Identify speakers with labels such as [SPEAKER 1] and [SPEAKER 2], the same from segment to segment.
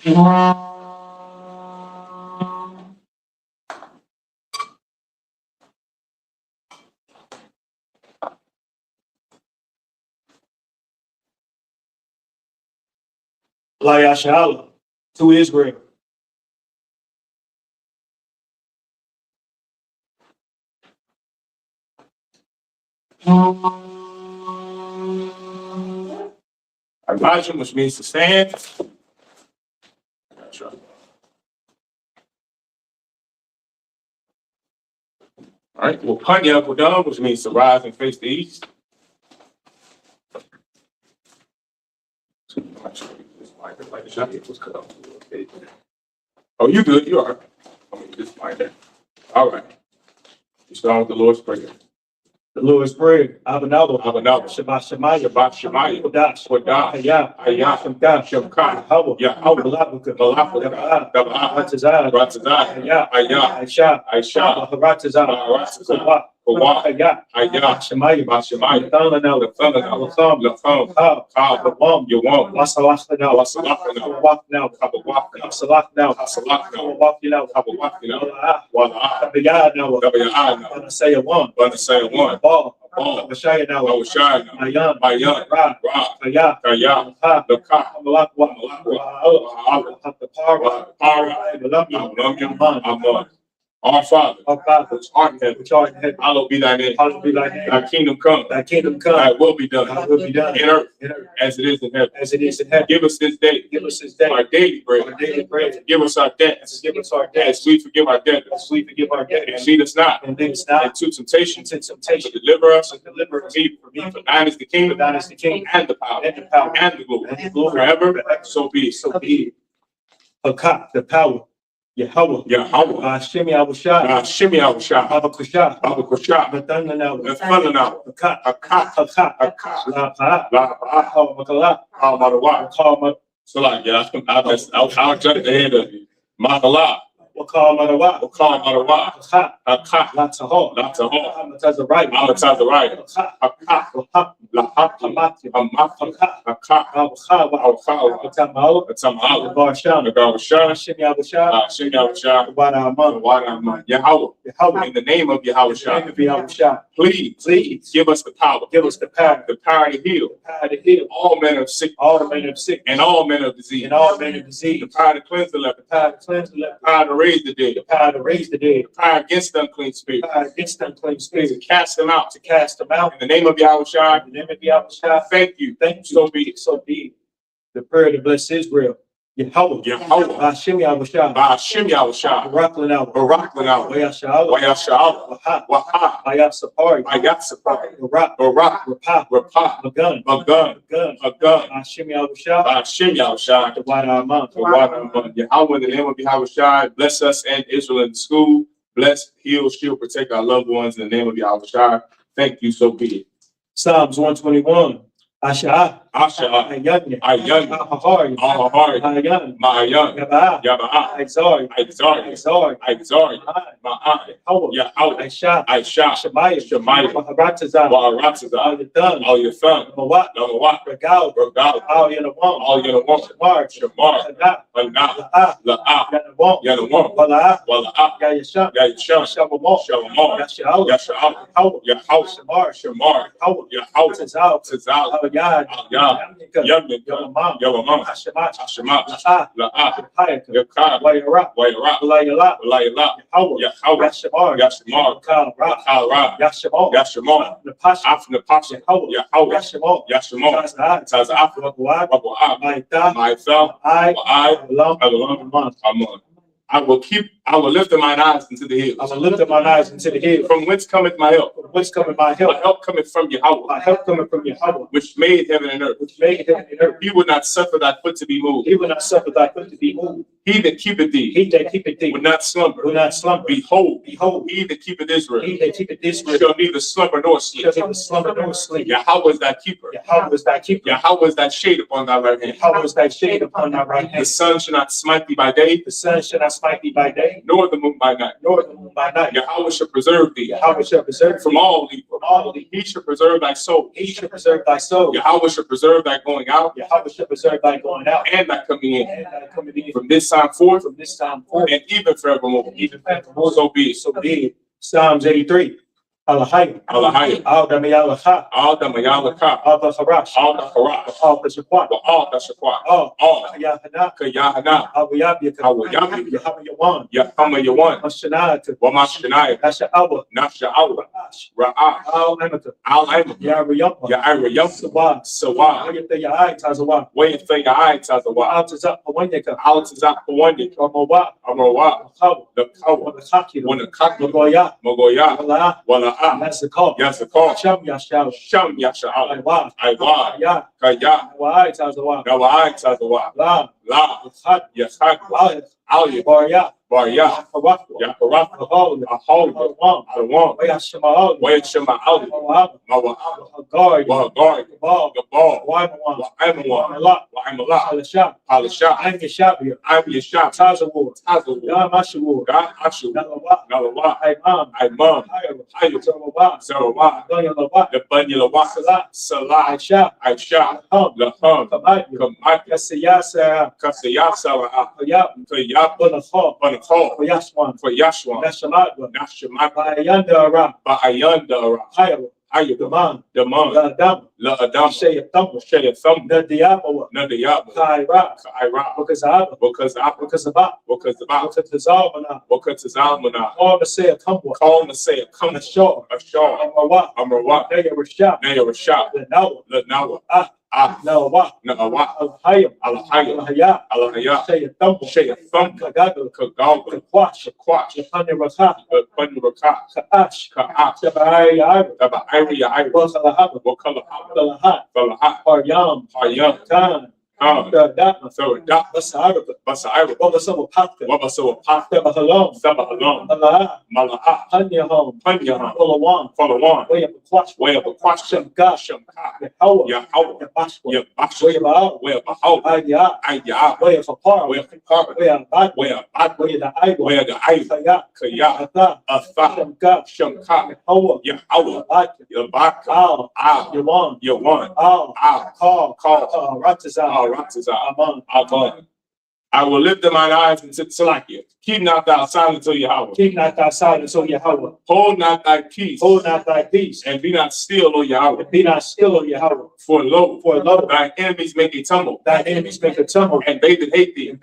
[SPEAKER 1] SHALAM to Israel. Elijah, which means to stand. That's right. All right. Well, Panya Kodam, which means to rise and face the east. Oh, you good? You are. Let me just find that. All right. We start with the Lord's Prayer. The Lord's Prayer. Abanado. Shabbat Shemaya. Shabbat Shemaya. Kodash. Ayah. Shemka. Yahweh. Malachah. Dabah. Ratazah. Ayah. Aisha. Ratazah. Ayah. Shemaya. The Thumb. Yawam. Wasalach now. Wasalach now. Say a one. Ball. Bashaya now. Mayan. Ra. Kaya. The Ka. Amon. Our Father, which art in heaven, hallowed be thy name. Thy kingdom come. Thy will be done. In earth, as it is in heaven. Give us this day. Our daily bread. Give us our debts. As we forgive our debtors. And lead us not into temptation. To deliver us from evil. For thine is the kingdom, and the power, and the glory. Forever, so be it. The power. Yahweh. Shimi Awashah. Abakusha. Nathanael. Makala. So like, yeah, I'll jump the head of you. Makala. Marawa. Amataza right. Yahweh. In the name of Yahweh. Please give us the power. The power to heal. All men of sick. And all men of disease. The power to cleanse the leper. The power to raise the dead. The power against unclean spirits. To cast them out. In the name of Yahweh. Thank you. So be it. The prayer to bless Israel. Yahweh. Shimi Awashah. Baraklan. Wayasha'Allah. Ayasapari. Rapah. Magun. Shimi Awashah. The Yahweh, in the name of Yahweh, bless us and Israel in school. Bless, heal, shield, protect our loved ones in the name of Yahweh. Thank you, so be it. Psalms 121. Asha. Ayan. Ahahari. Ma'ayan. Yaba'ah. Exari. Ma'ai. Yahweh. Aisha. Shemaya. Wa'aratazah. All your thumb. Mawat. Regal. All Yanawam. Shamar. La'ah. Yanawam. Wala'ah. Yayasham. Shavamon. Yahweh. Shamar. Yahweh. Tazal. Yawamam. Hashemat. La'ah. Yakar. Wayara. Yahweh. Yashamar. Kalra. Yashamon. Napasha. Yahweh. Yashamon. Tazaf. Wabu'ah. Amon. I will lift up mine eyes into the hills. From whence cometh my help? My help cometh from Yahweh. Which made heaven and earth. He would not suffer thy foot to be moved. He that keepeth thee. Will not slumber. Behold. He that keepeth Israel. Shall neither slumber nor sleep. Yahweh is thy keeper. Yahweh is thy shade upon thy right hand. The sun shall not smite thee by day. day, nor the moon by night, Yahweh shall preserve thee, from all evil, he shall preserve thy soul, Yahweh shall preserve thy going out, and thy coming in, from this time forth, and even forevermore. So be it. Psalms 83. Alahai, Al Damayalaka, Al Damayalaka, Al Harash, Al Harash, Al Tashaqua, Al Tashaqua, Al Yahanna, Yahanna, Al Yabi, Yahaman, Yahaman, Mashanat, Wamashanai, Nasha Awa, Ra'ah, Al Amata, Al Amata, Yariyam, Sawa, Tazawa, Way for your eye, Tazawa, out is up, Awanyaka, out is up, Awanyaka, Amawa, the cow, the cocky, when the cock, Mogoya, Wala. That's the call. Yes, the call. Sham Yashal. Sham Yashal. Iwa. Ya. Kaya. Wai Tazawa. Gawai Tazawa. La. Yes, Ali. Barya. Yakaraf. Ahol. Way Shema Ali. Mawa. Gari. Gabal. Waimala. Alisha. I'm Yashab. Tazawu. God Ashu. Nalawa. Imam. Sarawah. The Banyalawa. Salah. Aisha. Laham. Kamat. Kasiyasa. Kayab. Banakal. For Yashwan. Nashamat. Ba'ayanda. Demand. La Adam. Shea Thumb. Nadiyabawa. Kaira. Because Tazalmana. Call to say a come ashore. Amrawa. Naya Rashab. Lanawa. Nawa. Alahaya. Shea Thumb. Kagaga. Kwash. Panuraka. Ka'ash. Area. What color? Haryam. Khan. Basara. Sabahalom. Malaha. Panyahom. Falawan. Way of a quash. Shamka. Yahweh. Ayah. Way of a par. Way of the Kaya. Shamka. Yahweh. Yabaka. Yawan. Call. Ratazah. I will lift up mine eyes into Salakia. Keep not thy silence, O Yahweh. Hold not thy peace. And be not still, O Yahweh. For lo, thy enemies make a tumble. And they that hate thee.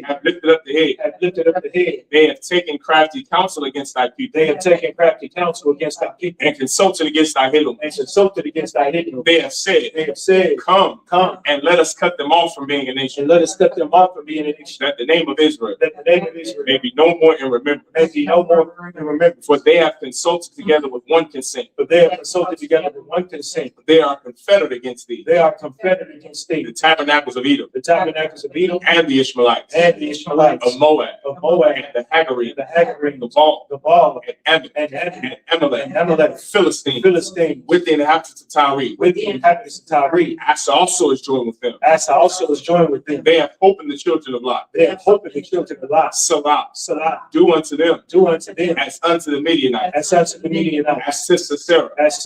[SPEAKER 1] Have lifted up the head. They have taken crafty counsel against thy people. And consulted against thy enemies. They have said, Come, and let us cut them off from being a nation. That the name of Israel may be no more in remembrance. For they have consulted together with one consent. They are confederate against thee. The tabernacles of Edom. And the Ishmaelites. Of Moab. And the Hagarim. The Baal. And Amalek. Philistine. With the inhabitants of Tyre. Asa also is joined with them. They have hope in the children of Lot. Salah. Do unto them. As unto the Midianites. As to Sisera. As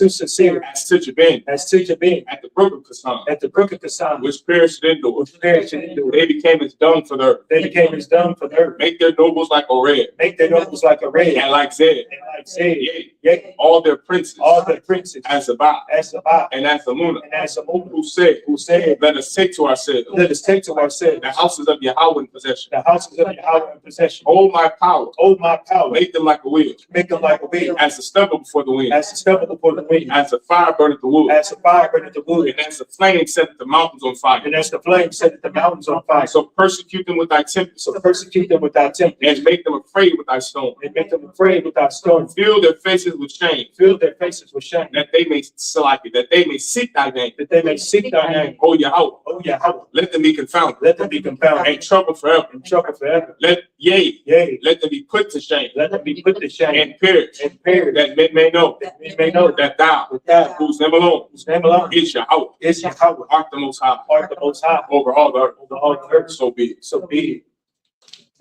[SPEAKER 1] to Jabin. At the brook of Kassan. Which perished indoors. They became as dung for the earth. Make their nobles like Oreb. And like Zed. Yea. All their princes. As Sabbath. And as Amunah. Who said, Let us take to ourselves. The houses of Yahweh in possession. Hold my power. Make them like a wheel. As a stubble before the wind. As a fire burneth the wood. And as the flame setteth the mountains on fire. So persecute them with thy tempest. And make them afraid with thy stone. Fill their faces with shame. That they may seek thy name. O Yahweh. Let them be confounded. And trouble forever. Let them be put to shame. And perish. That men may know. That thou, whose name alone, is Yahweh. Art the most high. Over all the earth. So be it.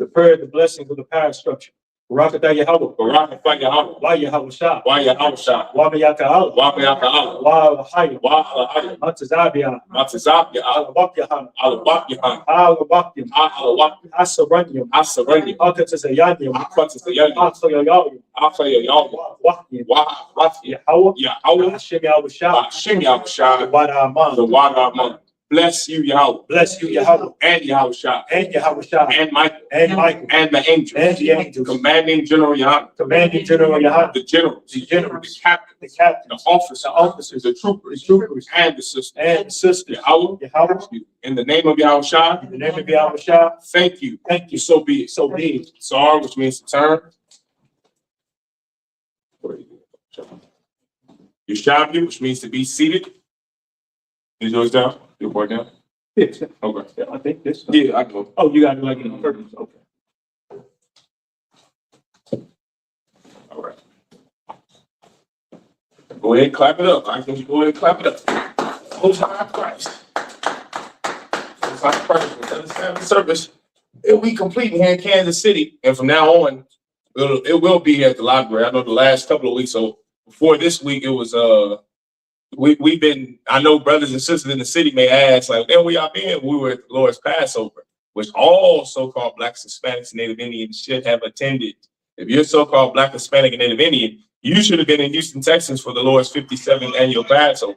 [SPEAKER 1] The prayer, the blessings of the power structure. Barakatah Yahweh. Barakatah Yahweh. Wa Yahweh Shah. Wa Yahweh Shah. Wa Miyaka Allah. Wa Miyaka Allah. Wa Lahaya. Wa Lahaya. Matazabia. Matazabia. Alabak Yahanna. Alabak Yahanna. Alabak Alabak. Asaranyum. Asaranyum. Akatazayanyum. Akatazayanyum. Akayayayum. Akayayayum. Wahyi. Wahyi. Yahweh. Yahweh. Hashem Yahweh Shah. Hashem Yahweh Shah. The Wadaman. The Wadaman. Bless you, Yahweh. Bless you, Yahweh. And Yahweh Shah. And Yahweh Shah. And Michael. And Michael. And the angels. And the angels. Commanding General Yahanna. Commanding General Yahanna. The generals. The generals. The captain. The captain. The officers. The officers. The troopers. The troopers. And the sisters. And the sisters. Yahweh. Yahweh. In the name of Yahweh Shah. In the name of Yahweh Shah. Thank you. Thank you. So be it. So be it. Sar, which means to turn. Yashabi, which means to be seated. Is yours down? Your board down? Yes. Okay. Yeah, I think this. Yeah, I go. Oh, you got to do like it on purpose. Okay. All right. Go ahead and clap it up. I can go ahead and clap it up. Most High Christ. Most High Christ. We're Sabbath service. It'll be complete here in Kansas City. And from now on, it will be at the library. I know the last couple of weeks. So before this week, it was we've been, I know brothers and sisters in the city may ask, like, where y'all been? We were at the Lord's Passover, which all so-called Blacks, Hispanics, and Native Indians should have attended. If you're so-called Black, Hispanic, and Native Indian, you should have been in Houston, Texas for the Lord's 57th annual Passover.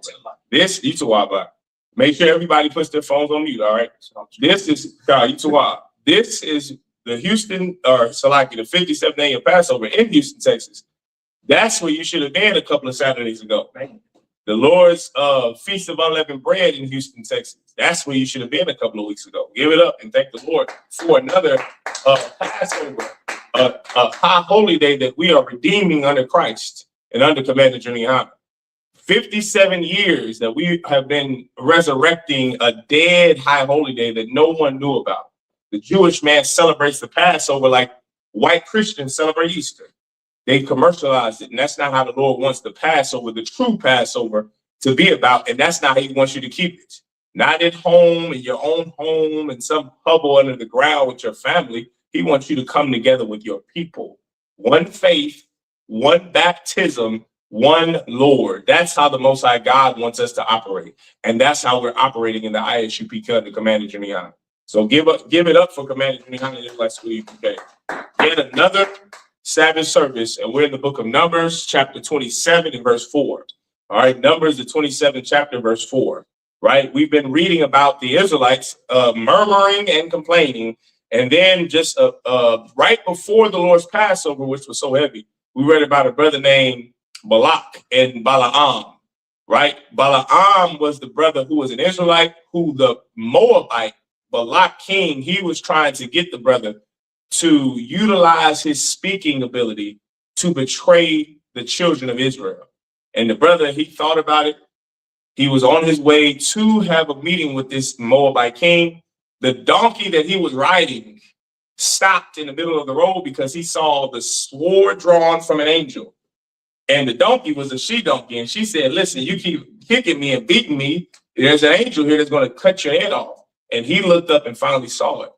[SPEAKER 1] This, Yitawaba. Make sure everybody puts their phones on mute, all right? This is, this is the Houston, or Salaki, the 57th annual Passover in Houston, Texas. That's where you should have been a couple of Saturdays ago. The Lord's Feast of Unleavened Bread in Houston, Texas. That's where you should have been a couple of weeks ago. Give it up and thank the Lord for another Passover, a high holy day that we are redeeming under Christ and under Commander General Yahanna. 57 years that we have been resurrecting a dead high holy day that no one knew about. The Jewish man celebrates the Passover like white Christians celebrate Easter. They commercialized it, and that's not how the Lord wants the Passover, the true Passover, to be about, and that's not how he wants you to keep it. Not at home, in your own home, in some hovel under the ground with your family. He wants you to come together with your people. One faith, one baptism, one Lord. That's how the Most High God wants us to operate, and that's how we're operating in the I.S.U.P.K, the Commander General Yahanna. So give it up for Commander General Yahanna and Israelite School U.P.K. Get another Sabbath service, and we're in the book of Numbers, chapter 27 and verse 4. All right, Numbers, the 27th chapter, verse 4. Right, we've been reading about the Israelites murmuring and complaining, and then just right before the Lord's Passover, which was so heavy, we read about a brother named Balak and Balaam. Right, Balaam was the brother who was an Israelite, who the Moabite Balak king, he was trying to get the brother to utilize his speaking ability to betray the children of Israel. And the brother, he thought about it. He was on his way to have a meeting with this Moabite king. The donkey that he was riding stopped in the middle of the road because he saw the sword drawn from an angel. And the donkey was a she-donkey. And she said, listen, you keep kicking me and beating me. There's an angel here that's going to cut your head off. And he looked up and finally saw it.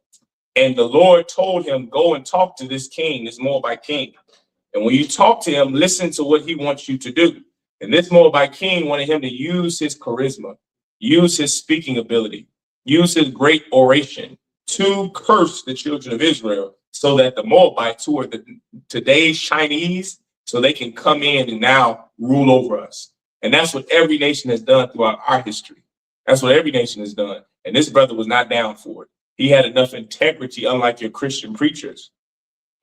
[SPEAKER 1] And the Lord told him, go and talk to this king, this Moabite king. And when you talk to him, listen to what he wants you to do. And this Moabite king wanted him to use his charisma, use his speaking ability, use his great oration to curse the children of Israel so that the Moabites, who are today's Chinese, so they can come in and now rule over us. And that's what every nation has done throughout our history. That's what every nation has done. And this brother was not down for it. He had enough integrity, unlike your Christian preachers.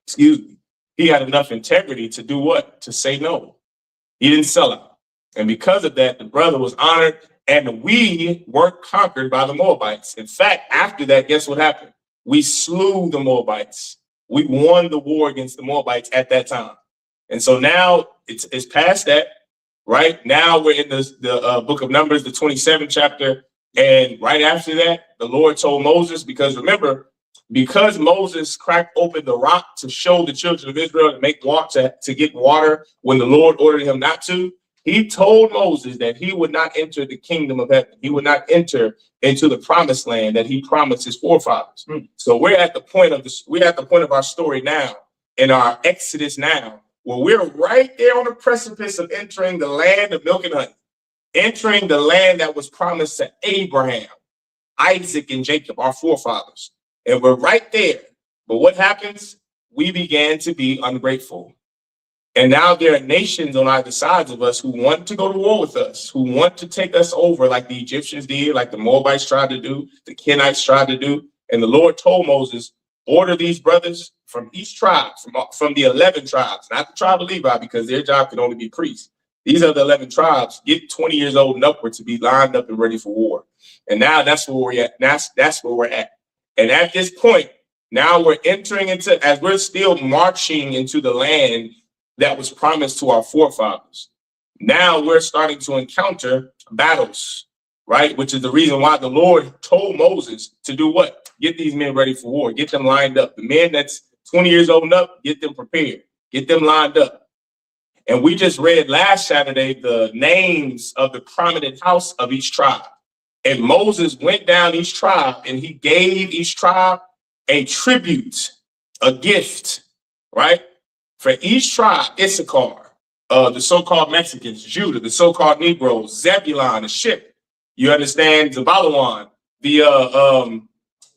[SPEAKER 1] Excuse me. He had enough integrity to do what? To say no. He didn't sell out. And because of that, the brother was honored, and we weren't conquered by the Moabites. In fact, after that, guess what happened? We slew the Moabites. We won the war against the Moabites at that time. And so now it's past that, right? Now we're in the book of Numbers, the 27th chapter. And right after that, the Lord told Moses, because remember, because Moses cracked open the rock to show the children of Israel to make water, to get water when the Lord ordered him not to, He told Moses that he would not enter the kingdom of heaven. He would not enter into the promised land that he promised his forefathers. So we're at the point of this. We're at the point of our story now, in our Exodus now, where we're right there on the precipice of entering the land of milk and honey, entering the land that was promised to Abraham, Isaac, and Jacob, our forefathers. And we're right there. But what happens? We began to be ungrateful. And now there are nations on either sides of us who want to go to war with us, who want to take us over like the Egyptians did, like the Moabites tried to do, the Kenites tried to do. And the Lord told Moses, order these brothers from each tribe, from the 11 tribes, not the tribe of Levi, because their job can only be priests. These are the 11 tribes, get 20 years old and upward to be lined up and ready for war. And now that's where we're at. That's where we're at. And at this point, now we're entering into, as we're still marching into the land that was promised to our forefathers. Now we're starting to encounter battles, right? Which is the reason why the Lord told Moses to do what? Get these men ready for war. Get them lined up. The men that's 20 years old and up, get them prepared. Get them lined up. And we just read last Saturday the names of the prominent house of each tribe. And Moses went down each tribe and he gave each tribe a tribute, a gift, right? For each tribe, Issachar, the so-called Mexicans, Judah, the so-called Negroes, Zebulon, the ship, you understand, Zabalawan, the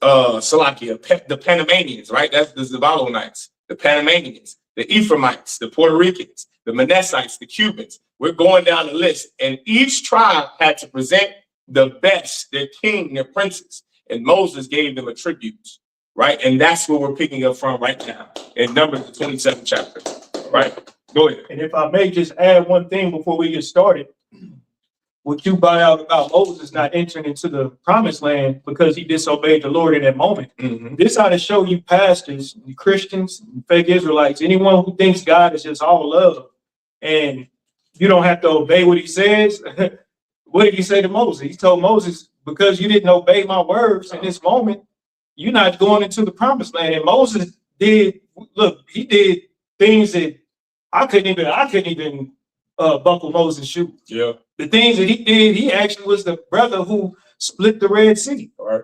[SPEAKER 1] Salakia, the Panamanians, right? That's the Zabalonites, the Panamanians, the Ephraimites, the Puerto Ricans, the Manassites, the Cubans. We're going down the list, and each tribe had to present the best, their king, their princes, and Moses gave them a tribute. Right, and that's where we're picking up from right now in Numbers, the 27th chapter. Right, go ahead.
[SPEAKER 2] And if I may just add one thing before we get started, what you brought out about Moses not entering into the promised land because he disobeyed the Lord in that moment. This ought to show you pastors, Christians, fake Israelites, anyone who thinks God is just all love and you don't have to obey what he says. What did he say to Moses? He told Moses, because you didn't obey my words in this moment, you're not going into the promised land. And Moses did, look, he did things that I couldn't even buckle Moses' shoes.
[SPEAKER 1] Yeah.
[SPEAKER 2] The things that he did, he actually was the brother who split the Red Sea.
[SPEAKER 1] All right.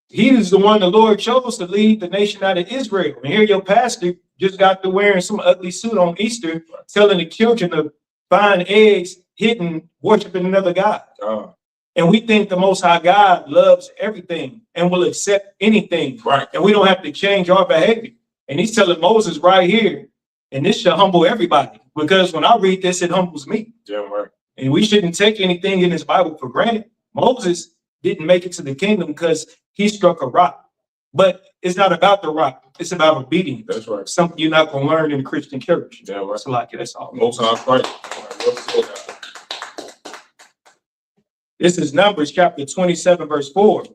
[SPEAKER 2] He was the one the Lord chose to lead the nation out of Israel. And here your pastor just got to wearing some ugly suit on Easter, telling the children to find eggs hidden, worshiping another God. And we think the Most High God loves everything and will accept anything.
[SPEAKER 1] Right.
[SPEAKER 2] And we don't have to change our behavior. And he's telling Moses right here, and this should humble everybody. Because when I read this, it humbles me.
[SPEAKER 1] Yeah, right.
[SPEAKER 2] And we shouldn't take anything in this Bible for granted. Moses didn't make it to the kingdom because he struck a rock. But it's not about the rock. It's about obedience.
[SPEAKER 1] That's right.
[SPEAKER 2] Something you're not going to learn in the Christian church.
[SPEAKER 1] Yeah, right.
[SPEAKER 2] So like, that's all.
[SPEAKER 1] Most times, right.
[SPEAKER 2] This is Numbers chapter 27, verse 4.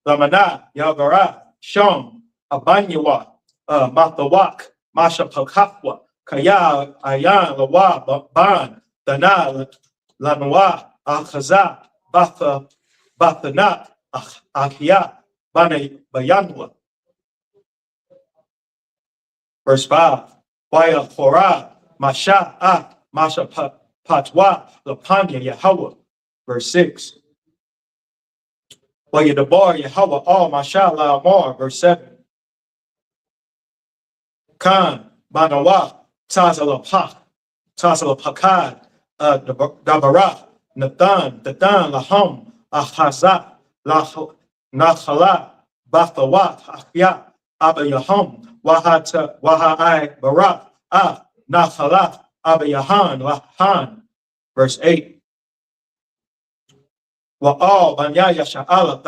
[SPEAKER 2] Lamanah, Yagara, Sham, Abanyawa, Mathawak, Masha Pakafwa, Kaya, Ayan, Lawa, Ban, Dana, Lanwa, Akhaza, Bathanat, Akia, Bane, Bayanwa. Verse 5. Waya Korah, Masha, Masha Patwa, Lapanya, Yahweh. Verse 6. Wayadabar Yahweh all Mashallah Amar. Verse 7. Khan Manawa Tazalapah Tazalapakad Dabarah Nathan Datan Laham Ahazat Nachala Bathawat Ahya Abba Yaham Wahai Barak Nachalat Abba Yahan Lahan. Verse 8. Wa'al Banyaya Sha'ala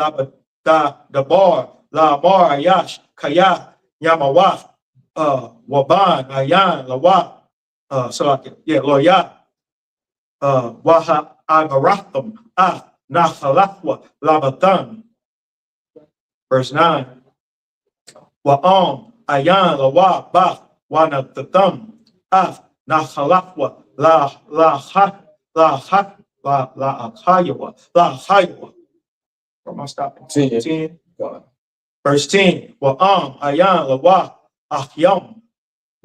[SPEAKER 2] Dabar La Mar Ayash Kaya Yamawaf Waban Ayan Lawa Loya Waha Agaratham Nahalafwa Labatan. Verse 9. Wa'am Ayan Lawa Bah Wanatatham Nahalafwa La Hayawa. Where am I stopping? 10. Verse 10. Wa'am ayan lawa ahyam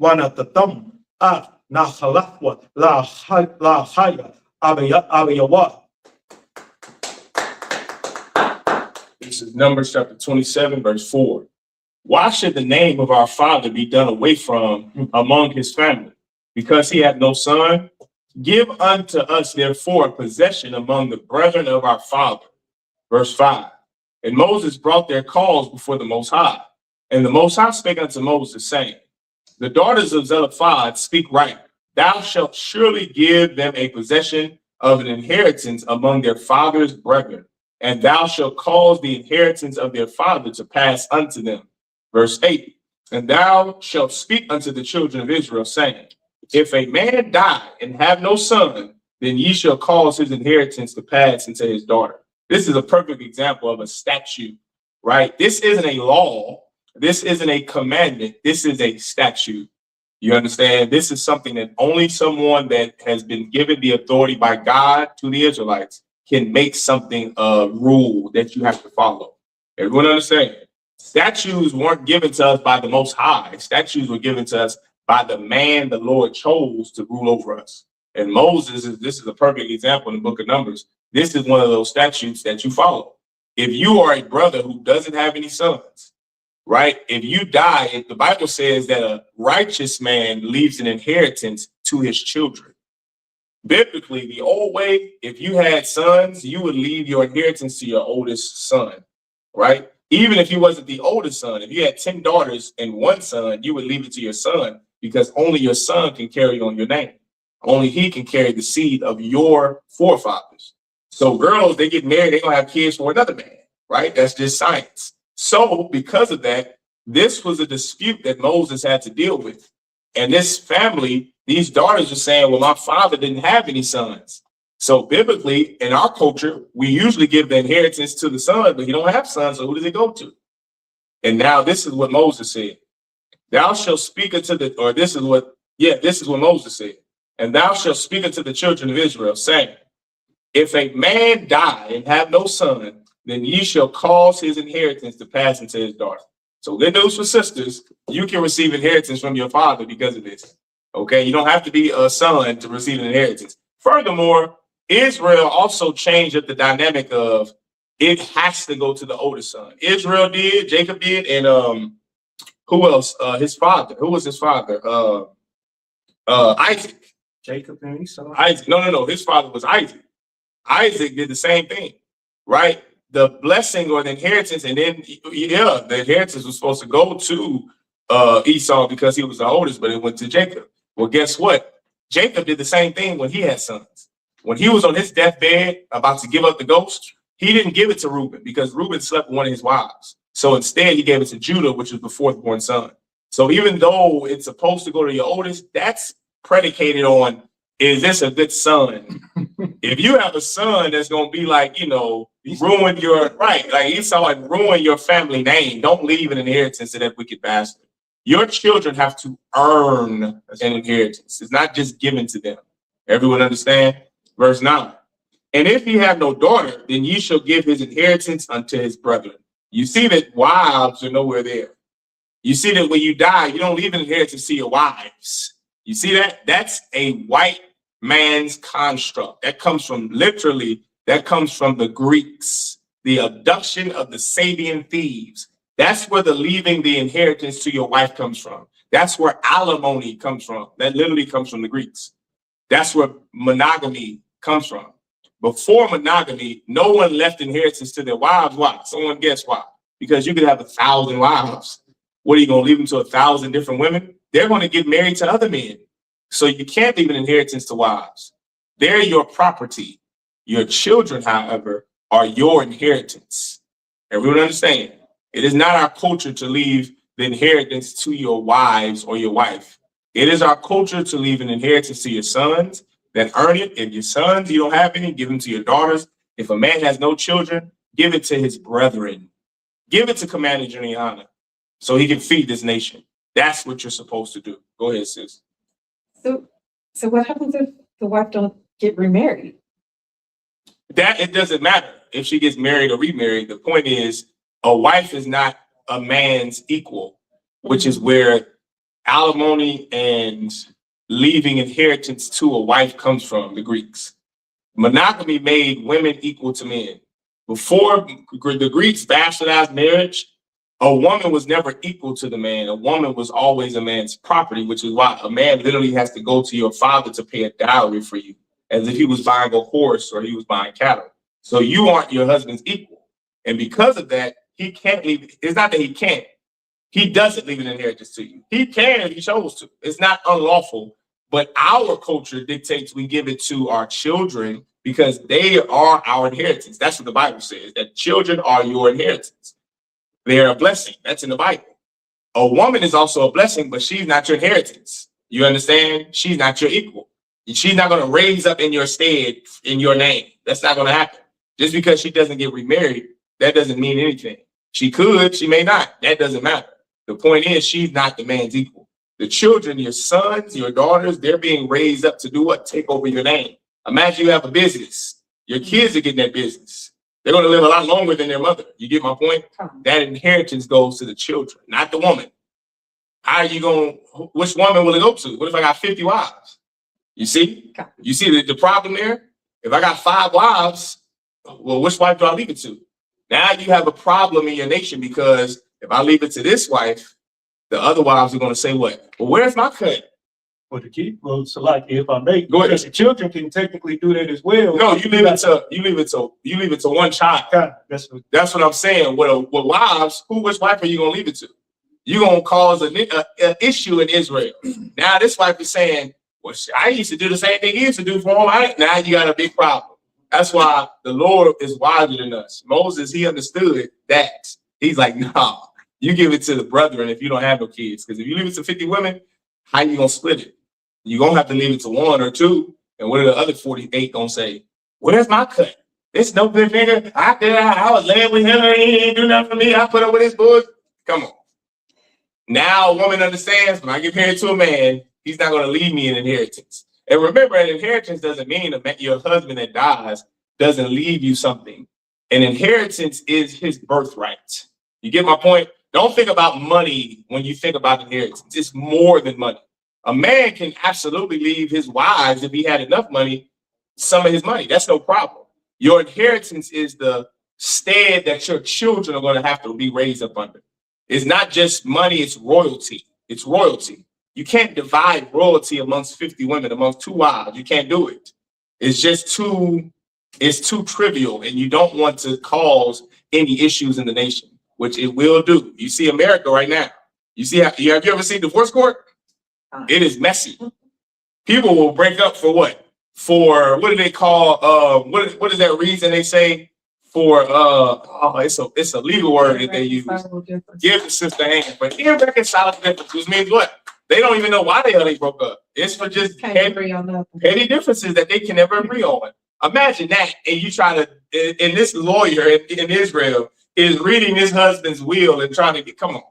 [SPEAKER 2] wanatatham Nahalafwa La Haya Abayawa.
[SPEAKER 1] This is Numbers chapter 27, verse 4. Why should the name of our father be done away from among his family? Because he had no son? Give unto us, therefore, a possession among the brethren of our father. Verse 5. And Moses brought their cause before the Most High. And the Most High spake unto Moses, saying, the daughters of Zelophehad speak right. Thou shalt surely give them a possession of an inheritance among their father's brethren, and thou shalt cause the inheritance of their father to pass unto them. Verse 8. And thou shalt speak unto the children of Israel, saying, if a man die and have no son, then ye shall cause his inheritance to pass into his daughter. This is a perfect example of a statute, right? This isn't a law. This isn't a commandment. This is a statute. You understand? This is something that only someone that has been given the authority by God to the Israelites can make something a rule that you have to follow. Everyone understand? Statutes weren't given to us by the Most High. Statutes were given to us by the man the Lord chose to rule over us. And Moses, this is a perfect example in the book of Numbers. This is one of those statutes that you follow. If you are a brother who doesn't have any sons, right? If you die, the Bible says that a righteous man leaves an inheritance to his children. Biblically, the old way, if you had sons, you would leave your inheritance to your oldest son, right? Even if you wasn't the oldest son, if you had 10 daughters and one son, you would leave it to your son because only your son can carry on your name. Only he can carry the seed of your forefathers. So girls, they get married, they're gonna have kids for another man, right? That's just science. So because of that, this was a dispute that Moses had to deal with. And this family, these daughters are saying, well, my father didn't have any sons. So biblically, in our culture, we usually give the inheritance to the son, but he don't have sons, so who does it go to? And now this is what Moses said. Thou shalt speak unto the, or this is what Moses said. And thou shalt speak unto the children of Israel, saying, if a man die and have no son, then ye shall cause his inheritance to pass into his daughter. So good news for sisters, you can receive inheritance from your father because of this. Okay, you don't have to be a son to receive an inheritance. Furthermore, Israel also changed up the dynamic of it has to go to the oldest son. Israel did, Jacob did, and who else? His father. Who was his father? Isaac.
[SPEAKER 2] Jacob and Esau.
[SPEAKER 1] Isaac. No. His father was Isaac. Isaac did the same thing, right? The blessing or the inheritance, and then the inheritance was supposed to go to Esau because he was the oldest, but it went to Jacob. Well, guess what? Jacob did the same thing when he had sons. When he was on his deathbed about to give up the ghost, he didn't give it to Reuben because Reuben slept with one of his wives. So instead, he gave it to Judah, which was the fourth born son. So even though it's supposed to go to your oldest, that's predicated on, is this a good son? If you have a son that's going to be like, ruin your, right, like Esau, like ruin your family name, don't leave an inheritance to that wicked bastard. Your children have to earn an inheritance. It's not just given to them. Everyone understand? Verse 9. And if he have no daughter, then ye shall give his inheritance unto his brethren. You see that wives are nowhere there. You see that when you die, you don't leave an inheritance to your wives. You see that? That's a white man's construct. That comes from the Greeks, the abduction of the Sabian thieves. That's where the leaving the inheritance to your wife comes from. That's where alimony comes from. That literally comes from the Greeks. That's where monogamy comes from. Before monogamy, no one left inheritance to their wives. Why? Someone guess why? Because you could have 1,000 wives. What are you going to leave them to 1,000 different women? They're going to get married to other men. So you can't leave an inheritance to wives. They're your property. Your children, however, are your inheritance. Everyone understand? It is not our culture to leave the inheritance to your wives or your wife. It is our culture to leave an inheritance to your sons that earn it. If your sons, you don't have any, give them to your daughters. If a man has no children, give it to his brethren. Give it to Commander General Yahanna so he can feed this nation. That's what you're supposed to do. Go ahead, sis.
[SPEAKER 3] So what happens if the wife don't get remarried?
[SPEAKER 1] That it doesn't matter if she gets married or remarried. The point is, a wife is not a man's equal, which is where alimony and leaving inheritance to a wife comes from, the Greeks. Monogamy made women equal to men. Before the Greeks bastardized marriage, a woman was never equal to the man. A woman was always a man's property, which is why a man literally has to go to your father to pay a dowry for you, as if he was buying a horse or he was buying cattle. So you aren't your husband's equal. And because of that, he can't leave. It's not that he can't. He doesn't leave an inheritance to you. He can if he chose to. It's not unlawful. But our culture dictates we give it to our children because they are our inheritance. That's what the Bible says, that children are your inheritance. They're a blessing. That's in the Bible. A woman is also a blessing, but she's not your inheritance. You understand? She's not your equal. She's not going to raise up in your stead in your name. That's not going to happen. Just because she doesn't get remarried, that doesn't mean anything. She could, she may not. That doesn't matter. The point is, she's not the man's equal. The children, your sons, your daughters, they're being raised up to do what? Take over your name. Imagine you have a business. Your kids are getting that business. They're going to live a lot longer than their mother. You get my point? That inheritance goes to the children, not the woman. How are you going, which woman will it go to? What if I got 50 wives? You see? You see the problem there? If I got 5 wives, well, which wife do I leave it to? Now you have a problem in your nation because if I leave it to this wife, the other wives are going to say what? Well, where's my cut?
[SPEAKER 2] For the kid, well, so like if I make,
[SPEAKER 1] Go ahead.
[SPEAKER 2] because the children can technically do that as well.
[SPEAKER 1] No, you leave it to one child. That's what I'm saying. With wives, which wife are you gonna leave it to? You're gonna cause an issue in Israel. Now this wife is saying, well, I used to do the same thing he used to do for all my. Now you got a big problem. That's why the Lord is wiser than us. Moses, he understood that. He's like, nah, you give it to the brethren if you don't have no kids. Because if you leave it to 50 women, how you gonna split it? You're going to have to leave it to 1 or 2. And what are the other 48 going to say? Where's my cut? This no good nigga. I was laying with him and he didn't do nothing for me. I put up with his boys. Come on. Now a woman understands when I get married to a man, he's not going to leave me an inheritance. And remember, an inheritance doesn't mean that your husband that dies doesn't leave you something. An inheritance is his birthright. You get my point? Don't think about money when you think about inheritance. It's more than money. A man can absolutely leave his wives, if he had enough money, some of his money. That's no problem. Your inheritance is the stead that your children are going to have to be raised up under. It's not just money, it's royalty. It's royalty. You can't divide royalty amongst 50 women, amongst 2 wives. You can't do it. It's just it's too trivial, and you don't want to cause any issues in the nation, which it will do. You see America right now. You see, have you ever seen divorce court? It is messy. People will break up for what? For what do they call? What is that reason they say for? It's a legal word that they use. Give the sister a hand, but irreconcilable differences, which means what? They don't even know why they broke up. It's for just petty differences that they can never agree on. Imagine that, and you try to. And this lawyer in Israel is reading his husband's will and trying to get. Come on,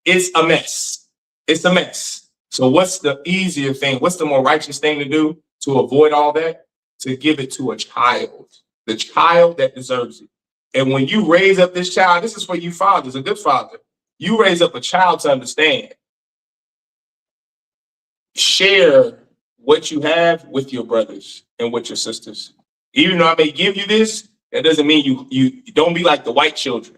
[SPEAKER 1] it's a mess. It's a mess. So what's the easier thing? What's the more righteous thing to do to avoid all that? To give it to a child, the child that deserves it. And when you raise up this child, this is for you fathers, a good father. You raise up a child to understand. Share what you have with your brothers and with your sisters. Even though I may give you this, that doesn't mean you don't be like the white children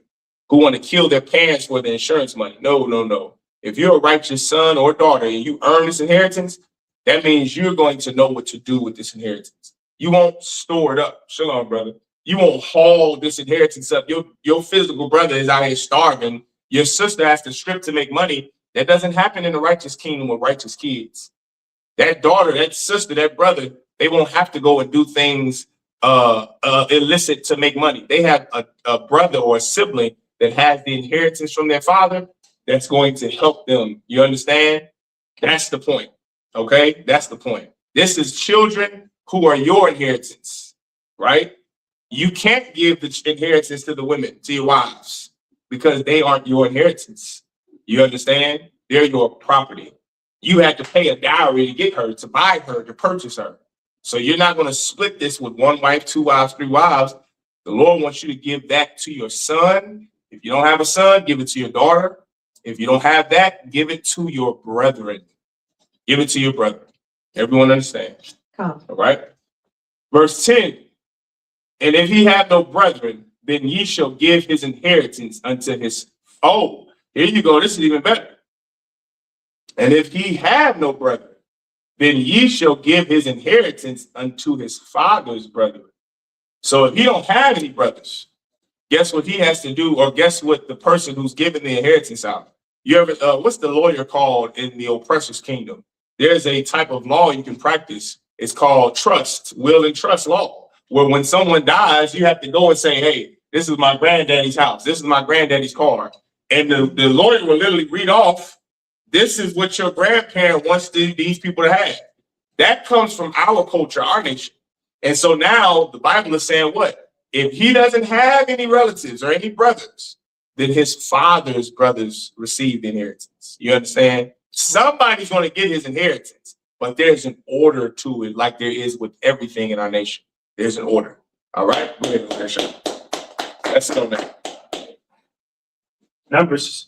[SPEAKER 1] who want to kill their parents for the insurance money. No, no, no. If you're a righteous son or daughter and you earn this inheritance, that means you're going to know what to do with this inheritance. You won't store it up. Shalom, brother. You won't haul this inheritance up. Your physical brother is out here starving. Your sister has to strip to make money. That doesn't happen in the righteous kingdom with righteous kids. That daughter, that sister, that brother, they won't have to go and do things illicit to make money. They have a brother or a sibling that has the inheritance from their father that's going to help them. You understand? That's the point. Okay? That's the point. This is children who are your inheritance, right? You can't give the inheritance to the women, to your wives, because they aren't your inheritance. You understand? They're your property. You had to pay a dowry to get her, to buy her, to purchase her. So you're not going to split this with 1 wife, 2 wives, 3 wives. The Lord wants you to give that to your son. If you don't have a son, give it to your daughter. If you don't have that, give it to your brethren. Give it to your brother. Everyone understand? All right. Verse 10. And if he have no brethren, then ye shall give his inheritance unto his. Oh, here you go. This is even better. And if he have no brethren, then ye shall give his inheritance unto his father's brethren. So if he don't have any brothers, guess what he has to do, or guess what the person who's giving the inheritance out? You ever, what's the lawyer called in the oppressor's kingdom? There's a type of law you can practice. It's called trust, will and trust law, where when someone dies, you have to go and say, hey, this is my granddaddy's house. This is my granddaddy's car. And the lawyer will literally read off, this is what your grandparent wants these people to have. That comes from our culture, our nation. And so now the Bible is saying what? If he doesn't have any relatives or any brothers, then his father's brothers receive the inheritance. You understand? Somebody's going to get his inheritance, but there's an order to it, like there is with everything in our nation. There's an order. All right? Go ahead. Let's go now.
[SPEAKER 2] Numbers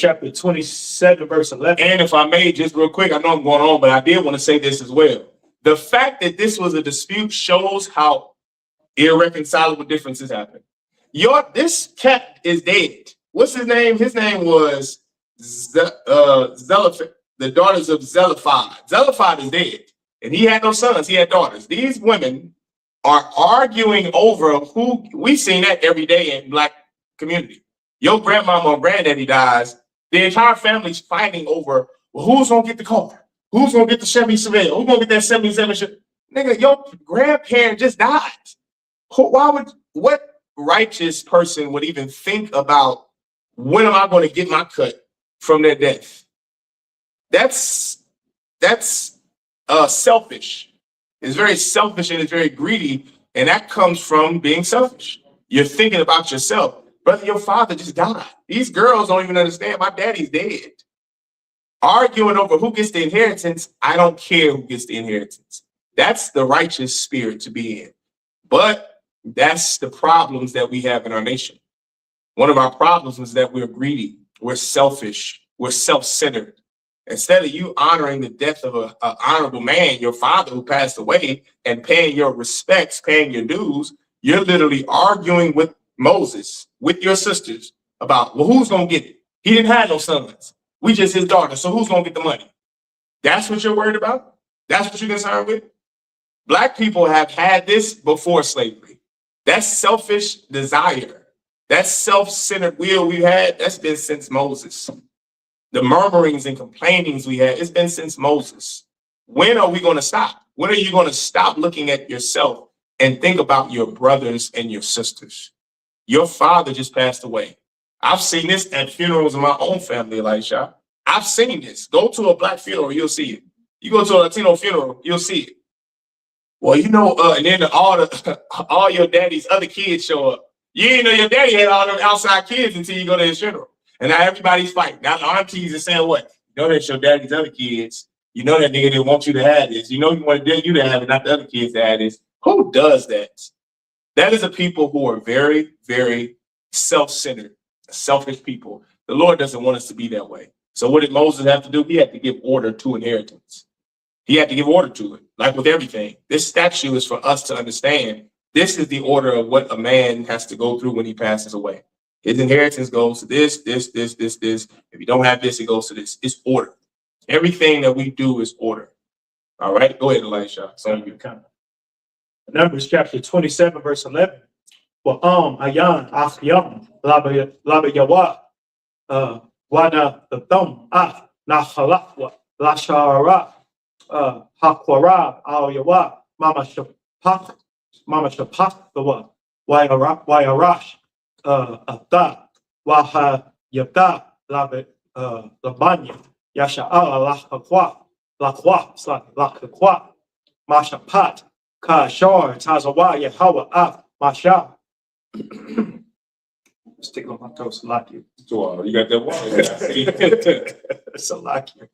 [SPEAKER 2] chapter 27, verse 11.
[SPEAKER 1] And if I may, just real quick, I know I'm going on, but I did want to say this as well. The fact that this was a dispute shows how irreconcilable differences happen. This cat is dead. What's his name? His name was Zelophehad, the daughters of Zelophehad. Zelophehad is dead, and he had no sons. He had daughters. These women are arguing over who. We've seen that every day in Black community. Your grandmama or granddaddy dies, the entire family's fighting over, well, who's gonna get the car? Who's gonna get the Chevy Seville? Who's gonna get that 77 Chevy? Nigga, your grandparent just died. What righteous person would even think about when am I going to get my cut from their death? That's selfish. It's very selfish and it's very greedy, and that comes from being selfish. You're thinking about yourself. Brother, your father just died. These girls don't even understand. My daddy's dead. Arguing over who gets the inheritance, I don't care who gets the inheritance. That's the righteous spirit to be in. But that's the problems that we have in our nation. One of our problems is that we're greedy, we're selfish, we're self-centered. Instead of you honoring the death of an honorable man, your father who passed away, and paying your respects, paying your dues, you're literally arguing with Moses, with your sisters, about, well, who's going to get it? He didn't have no sons. We just his daughter. So who's going to get the money? That's what you're worried about? That's what you're concerned with? Black people have had this before slavery. That selfish desire, that self-centered will we had, that's been since Moses. The murmurings and complainings we had, it's been since Moses. When are we going to stop? When are you going to stop looking at yourself and think about your brothers and your sisters? Your father just passed away. I've seen this at funerals in my own family, Elisha. I've seen this. Go to a Black funeral, you'll see it. You go to a Latino funeral, you'll see it. Well, you know, and then all your daddy's other kids show up. You didn't know your daddy had all them outside kids until you go to his funeral. And now everybody's fighting. Now the aunties are saying what? You know that's your daddy's other kids. You know that nigga didn't want you to have this. You know he wanted you to have it, not the other kids to have this. Who does that? That is a people who are very, very self-centered, selfish people. The Lord doesn't want us to be that way. So what did Moses have to do? He had to give order to inheritance. He had to give order to it, like with everything. This statue is for us to understand. This is the order of what a man has to go through when he passes away. His inheritance goes to this. If you don't have this, it goes to this. It's order. Everything that we do is order. All right, go ahead, Elisha.
[SPEAKER 2] Numbers chapter 27, verse 11. Well, ayan, yam, laba yawa, wana the thumb, na halakwa, la shara, hakwara, al yawa, mama shapak, the wa, wayarash, abda, waha yabda, labanya, yasha lakwa, mashapat, ka shar, tazawa, yahawa, masha. Stick on my toes, Salakia.
[SPEAKER 1] So, you got that one.
[SPEAKER 2] Salakia.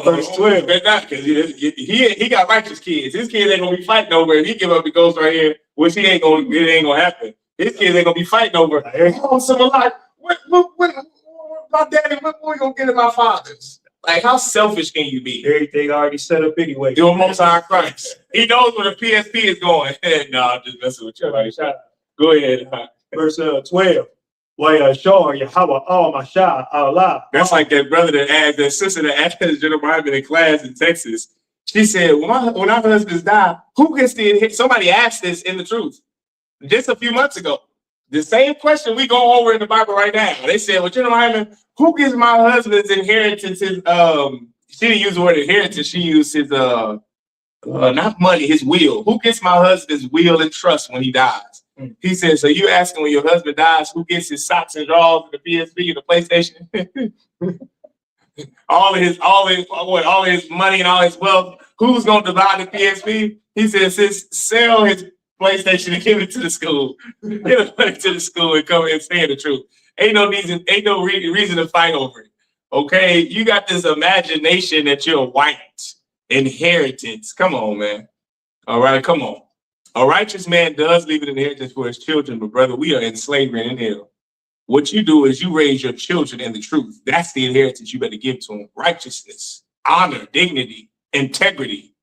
[SPEAKER 1] Verse 12. Because he got righteous kids. His kids ain't gonna be fighting over it. He give up the ghost right here, which it ain't gonna happen. His kids ain't gonna be fighting over. Oh, some like, what my daddy, what we gonna get in my fathers? Like, how selfish can you be?
[SPEAKER 2] Everything already set up anyway.
[SPEAKER 1] You're Most High Christ. He knows where the PSP is going. No, I'm just messing with you. Right? Go ahead.
[SPEAKER 2] Verse 12.
[SPEAKER 1] That's like that brother that asked, that sister that asked Jeremiah in class in Texas. She said, when our husbands die, who gets the inheritance? Somebody asked this in the truth just a few months ago. The same question we go over in the Bible right now. They said, well, Jeremiah, who gives my husband's inheritance? She didn't use the word inheritance. She used his, not money, his will. Who gets my husband's will and trust when he dies? He said, so you asking when your husband dies, who gets his socks and drawers and the PSP and the PlayStation? all of his money and all his wealth. Who's going to divide the PSP? He says, sell his PlayStation and give it to the school. Give it to the school and come and say the truth. Ain't no reason to fight over it. Okay, you got this imagination that you're white inheritance. Come on, man. All right, come on. A righteous man does leave an inheritance for his children, but brother, we are in slavery and in hell. What you do is you raise your children in the truth. That's the inheritance you better give to them. Righteousness, honor, dignity, integrity.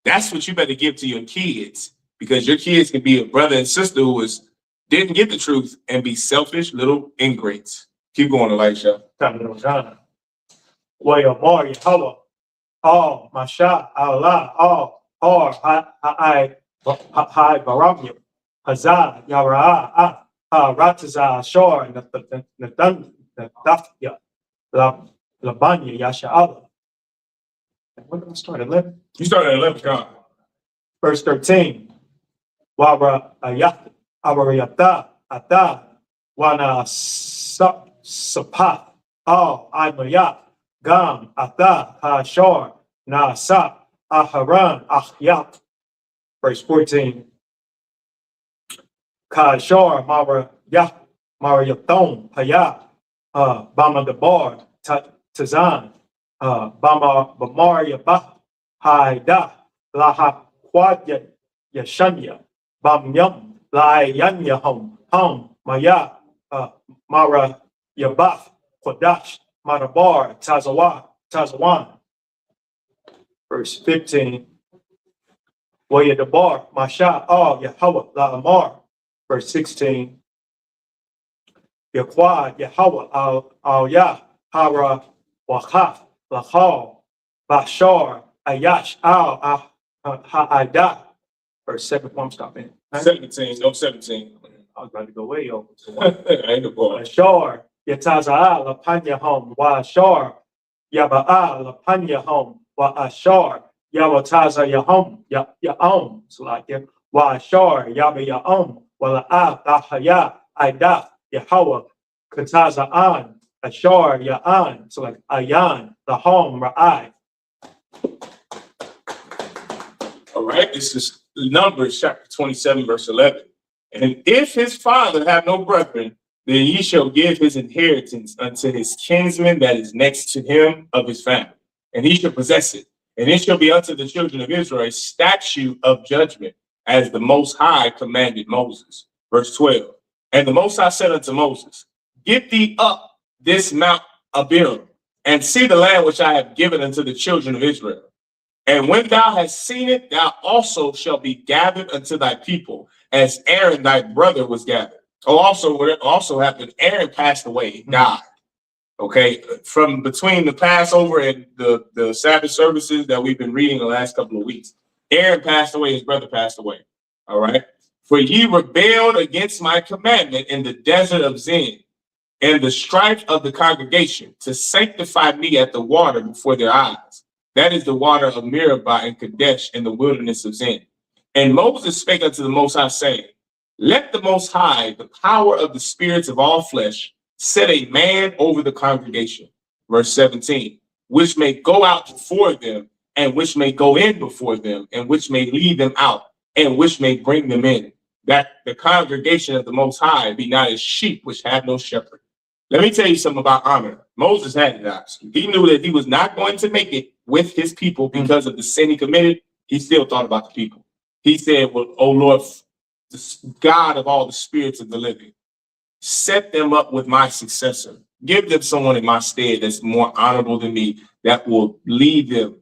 [SPEAKER 1] That's what you better give to your kids, because your kids can be a brother and sister who didn't get the truth and be selfish little ingrates. Keep going, Elisha.
[SPEAKER 2] Masha, Allah, Hi, Baramya, Hazah, Yara, Rataza, Shor, Natafya, Labanya, Yasha Allah. When did I start? 11?
[SPEAKER 1] You started at 11, God.
[SPEAKER 2] Verse 13. Wabra Ayat, Abarayata, Ata, Wana Sapat, Imayat, Gam, Ata, Hashor, Nasa, Aharan, Ahyat. Verse 14. Kashor, Mara Yathon, Hayat, Bama Debar, Tazan, Bama Bamaria Bah, Haida, Laha Quadya Yashanya, Bam Yum, Lai Yanya Hom, Maya, Mara Yabath, Kodash, Madabar, Tazawan. Verse 15. Wayadabar, Masha, Yahweh, La'amar. Verse 16. Yahweh, Yahweh, Al-Yah, Hara, Wachaf, Lachal, Bashar, Ayash, Ha'adah. Verse 17. I'm stopping.
[SPEAKER 1] 17. No, 17.
[SPEAKER 2] I was about to go way over.
[SPEAKER 1] I ain't the boy.
[SPEAKER 2] Bashar, Yataza'a, Lapanyahom, Washar, Yaba'a, Lapanyahom, Wa'ashar. Yawataza Yahom, Ya'om, so like Wa'ashar, Yaba Ya'om, Wala'ah, Lahaya, Aida, Yahweh, Kataza An, Ashar, Ya'an, so like Ayan, Lahom, Ra'ai.
[SPEAKER 1] All right, this is Numbers chapter 27, verse 11. And if his father have no brethren, then ye shall give his inheritance unto his kinsman that is next to him of his family, and he shall possess it. And it shall be unto the children of Israel a statute of judgment, as the Most High commanded Moses. Verse 12. And the Most High said unto Moses, get thee up this Mount Abiram, and see the land which I have given unto the children of Israel. And when thou hast seen it, thou also shalt be gathered unto thy people, as Aaron thy brother was gathered. What also happened, Aaron passed away, died. Okay, from between the Passover and the Sabbath services that we've been reading the last couple of weeks, Aaron passed away, his brother passed away. All right. For ye rebelled against my commandment in the desert of Zin, and the strife of the congregation, to sanctify me at the water before their eyes. That is the water of Meribah and Kadesh in the wilderness of Zin. And Moses spake unto the Most High, saying, let the Most High, the power of the spirits of all flesh, set a man over the congregation. Verse 17, which may go out before them, and which may go in before them, and which may lead them out, and which may bring them in, that the congregation of the Most High be not as sheep which have no shepherd. Let me tell you something about honor. Moses had it, actually. He knew that he was not going to make it with his people because of the sin he committed. He still thought about the people. He said, well, oh Lord, the God of all the spirits of the living, set them up with my successor, Give them someone in my stead that's more honorable than me, that will lead them,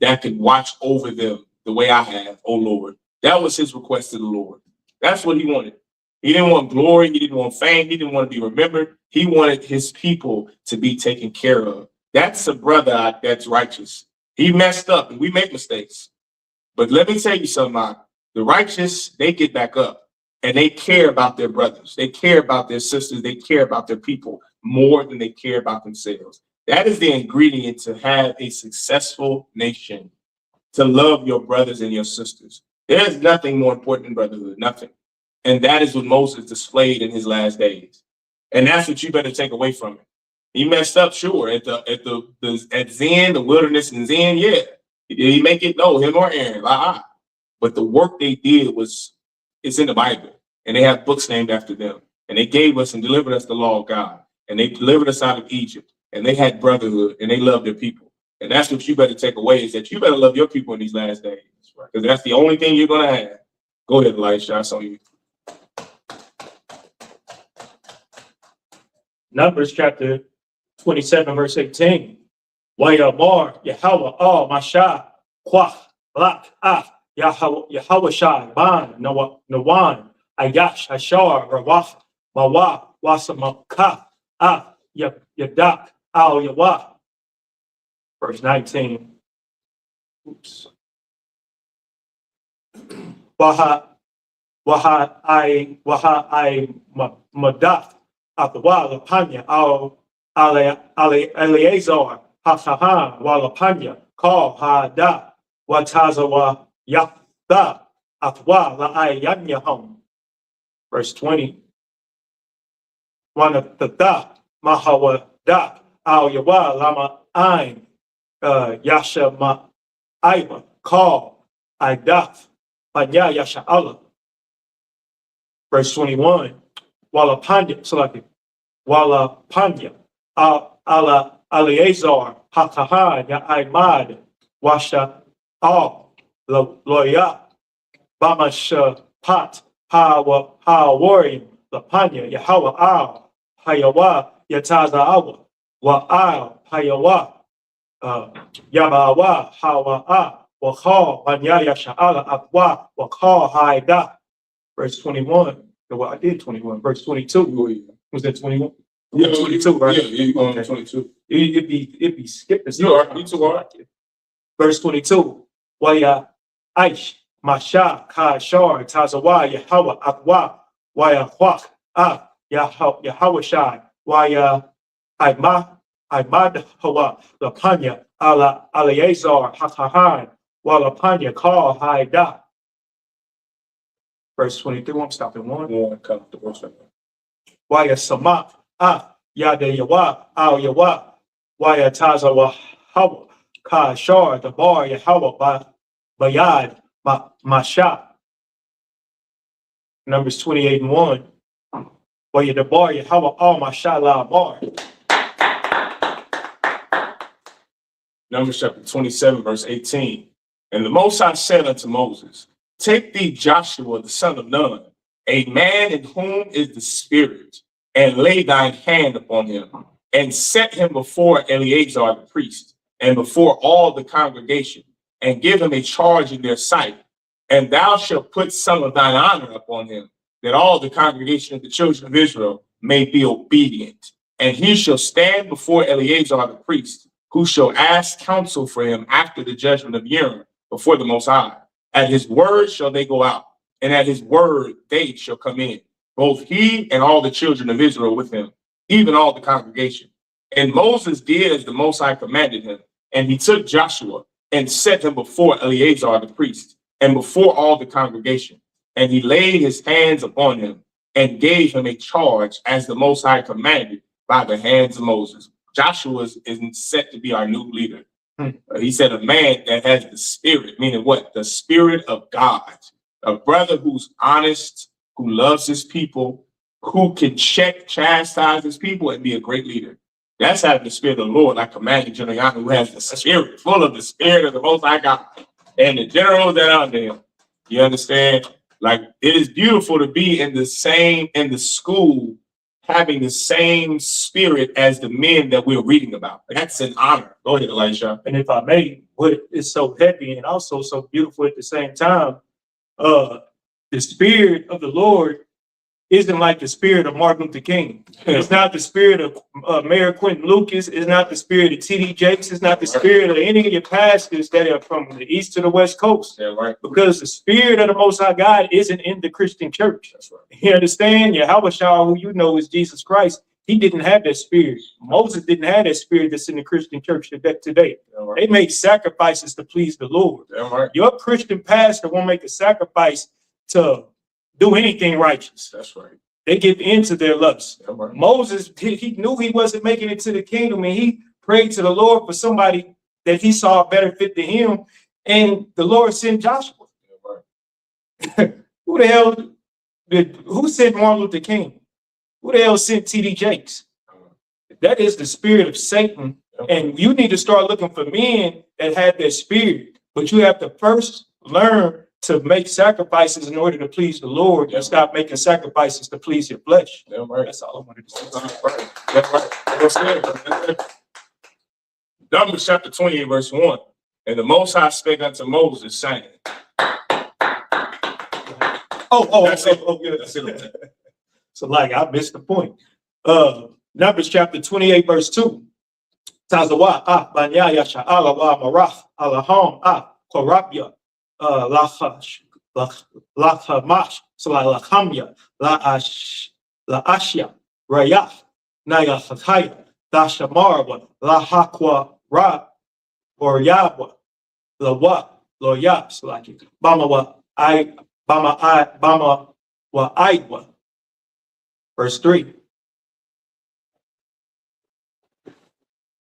[SPEAKER 1] that can watch over them the way I have, oh Lord. That was his request to the Lord. That's what he wanted. He didn't want glory. He didn't want fame. He didn't want to be remembered. He wanted his people to be taken care of. That's a brother that's righteous. He messed up, and we make mistakes. But let me tell you something, Mark. The righteous, they get back up, and they care about their brothers. They care about their sisters. They care about their people more than they care about themselves. That is the ingredient to have a successful nation, to love your brothers and your sisters. There's nothing more important than brotherhood, nothing. And that is what Moses displayed in his last days. And that's what you better take away from it. He messed up, sure, at Zin, the wilderness in Zin, yeah. Did he make it? No, him or Aaron. But the work they did it's in the Bible. And they have books named after them. And they gave us and delivered us the law of God. And they delivered us out of Egypt. And they had brotherhood and they loved their people. And that's what you better take away, is that you better love your people in these last days. Because that's the only thing you're going to have. Go ahead, Elisha. I saw you.
[SPEAKER 2] Numbers chapter 27, verse 18. Wayamar, Yahweh, all Masha, Kwach, Lak, Yahweh Shai, Ban, Nawan, Ayash, Ashar, Rawach, Mawa, Wasamaka, Yadak, Al Yawa. Verse 19. Oops. Waha I Madat. Atwa Lapanya al Eleazar Hasahan Walapanya Call Hada Watazawa Yapta Atwa La Ayanyahom. Verse 20. One of the da Mahawa da al Yawa Lama Ain Yasha Ma Iva Call Idaf Panya Yasha Allah. Verse 21. Walapanya, selected. Walapanya, ala Eleazar, Hakahan, Ya'imad, Washa, Al, Loya, Bamasha, Pat, Hawarim, Lapanya, Yahweh, Al, Hayawa, Yataza Awa, Wa'al, Hayawa, Yabawa, Hawa'a, Wakal, Banyaya Sha'ala, Akwa, Wakal, Haida. Verse 21. Well, I did 21. Verse 22. Was that 21?
[SPEAKER 1] Yeah,
[SPEAKER 2] 22, right?
[SPEAKER 1] Yeah, you're going 22.
[SPEAKER 2] It'd be skipping.
[SPEAKER 1] You are. You too are.
[SPEAKER 2] Verse 22. Waya Aish, Masha, Ka Shar, Tazawa, Yahweh, Akwa, Waya Hwak, Yahweh Shai, Waya Imad Hawa, Lapanya, Ala Eleazar, Hakahan, Walapanya, Call Haida. Verse 23, I'm stopping one. Waya Sama, Yada Yawa, Al Yawa, Waya Tazawa, Hawa, Ka Shar, the bar, Yahweh, Bayad, Masha. Numbers 28 and 1. Waya the bar, Yahweh, all Masha la bar.
[SPEAKER 1] Numbers chapter 27, verse 18. And the Most High said unto Moses, take thee Joshua, the son of Nun, a man in whom is the Spirit, and lay thine hand upon him, and set him before Eleazar the priest, and before all the congregation, and give him a charge in their sight. And thou shalt put some of thine honor upon him, that all the congregation of the children of Israel may be obedient. And he shall stand before Eleazar the priest, who shall ask counsel for him after the judgment of Urim before the Most High. At his word shall they go out, and at his word they shall come in, both he and all the children of Israel with him, even all the congregation. And Moses did as the Most High commanded him, and he took Joshua and set him before Eleazar the priest, and before all the congregation. And he laid his hands upon him, and gave him a charge as the Most High commanded by the hands of Moses. Joshua is set to be our new leader. He said a man that has the Spirit, meaning what? The Spirit of God. A brother who's honest, who loves his people, who can chastise his people and be a great leader. That's having the Spirit of the Lord, like Commander General Yahanna, who has the Spirit, full of the Spirit of the Most High God. And the generals that are there, you understand? Like, it is beautiful to be in the school, having the same spirit as the men that we're reading about. That's an honor. Go ahead, Elisha.
[SPEAKER 2] And if I may, what is so heavy and also so beautiful at the same time, the spirit of the Lord isn't like the spirit of Martin Luther King. It's not the spirit of Mayor Quentin Lucas. It's not the spirit of T.D. Jakes. It's not the spirit of any of your pastors that are from the east to the west coast.
[SPEAKER 1] Yeah, right.
[SPEAKER 2] Because the spirit of the Most High God isn't in the Christian church.
[SPEAKER 1] That's right.
[SPEAKER 2] You understand? Yahweh, who you know is Jesus Christ, he didn't have that spirit. Moses didn't have that spirit that's in the Christian church today.
[SPEAKER 1] Yeah, right.
[SPEAKER 2] They make sacrifices to please the Lord.
[SPEAKER 1] Yeah, right.
[SPEAKER 2] Your Christian pastor won't make a sacrifice to do anything righteous.
[SPEAKER 1] That's right.
[SPEAKER 2] They give in to their lusts.
[SPEAKER 1] Yeah, right.
[SPEAKER 2] Moses, he knew he wasn't making it to the kingdom, and he prayed to the Lord for somebody that he saw a better fit than him. And the Lord sent Joshua.
[SPEAKER 1] Yeah, right.
[SPEAKER 2] Who sent Martin Luther King? Who the hell sent T.D. Jakes? That is the spirit of Satan. And you need to start looking for men that have that spirit. But you have to first learn to make sacrifices in order to please the Lord. And stop making sacrifices to please your flesh.
[SPEAKER 1] Yeah, right.
[SPEAKER 2] That's all I wanted to say.
[SPEAKER 1] Right. That's right. That's it. Numbers chapter 28, verse 1. And the Most High spake unto Moses, saying, That's it.
[SPEAKER 2] So like I missed the point. Numbers chapter 28, verse 2. Tazawa banyaya sha'ala wa marach alahom korabya lachamash lachamya laashya rayach nayachataya dashamarwa lahakwa ra or yabwa lawa loya slaki bama wa aidwa. Verse 3.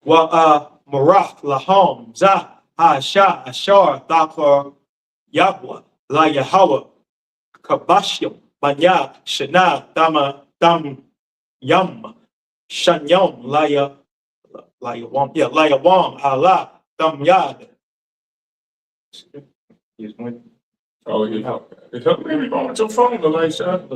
[SPEAKER 2] Wa marach lahom za asha ashar dakar yabwa la Yahweh kabashyam banya shana dam yam shanyom la yawam ala dam yad.
[SPEAKER 1] Oh, yeah. Maybe go on your phone, Elisha.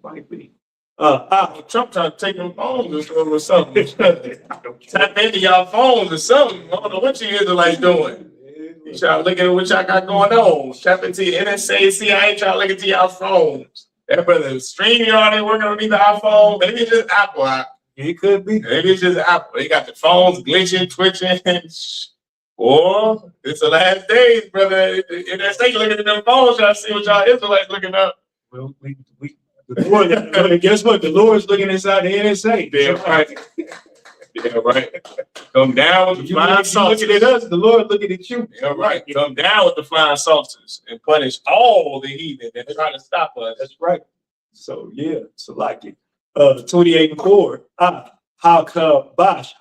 [SPEAKER 2] Might be.
[SPEAKER 1] Trump trying to take them phones or something. Tap into y'all phones or something. I don't know what you Israelites doing. You trying to look at what y'all got going on. Tap into your NSA, CIA, trying to look into y'all phones. That brother streaming y'all ain't working on either iPhone. Maybe it's just Apple.
[SPEAKER 2] It could be.
[SPEAKER 1] Maybe it's just Apple. They got the phones glitching, twitching. Or it's the last days, brother. NSA looking at them phones, y'all see what y'all Israelites looking up.
[SPEAKER 2] Well, guess what? The Lord's looking inside the NSA.
[SPEAKER 1] Yeah, right. Yeah, right. Come down with the flying saucers.
[SPEAKER 2] Looking at us, the Lord looking at you.
[SPEAKER 1] Yeah, right. Come down with the flying saucers and punish all the heathen that are trying to stop us.
[SPEAKER 2] That's right. So yeah, so like it. 28 and 4. Hakabash,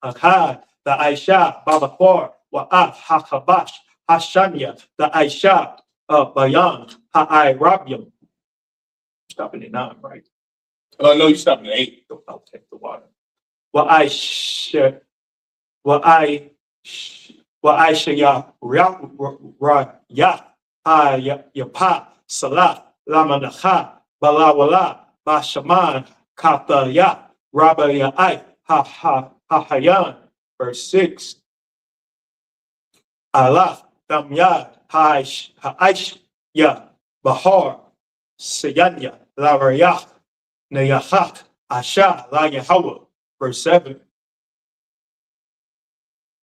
[SPEAKER 2] Akad, the Aisha, Babakwar, Wa'af, Hakabash, Hashanya, the Aisha, Bayan, Ha'ai Rabiam. Stopping at 9, right?
[SPEAKER 1] No, you stopping at 8.
[SPEAKER 2] I'll take the water. Wa'aisha ya yapa salat lamanacha balawala bashaman kata ya rabba ya ha hayan. Verse 6. Allah damya haish ya bahar sayanya la rayah nayachak asha la Yahweh. Verse 7.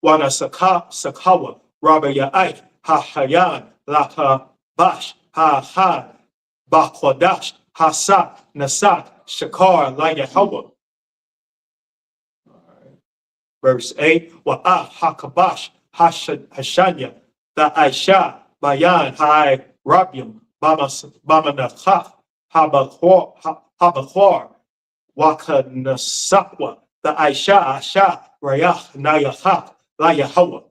[SPEAKER 2] Wana sakawa rabba ya'ai ha hayan laka bash ha ha bakwadash hasa nasak shakar la Yahweh. Verse 8. Wa'ah hakabash hashanya the Aisha bayan hai rabium bama nakha habakwar waka nasakwa the Aisha asha rayach nayachak la Yahweh.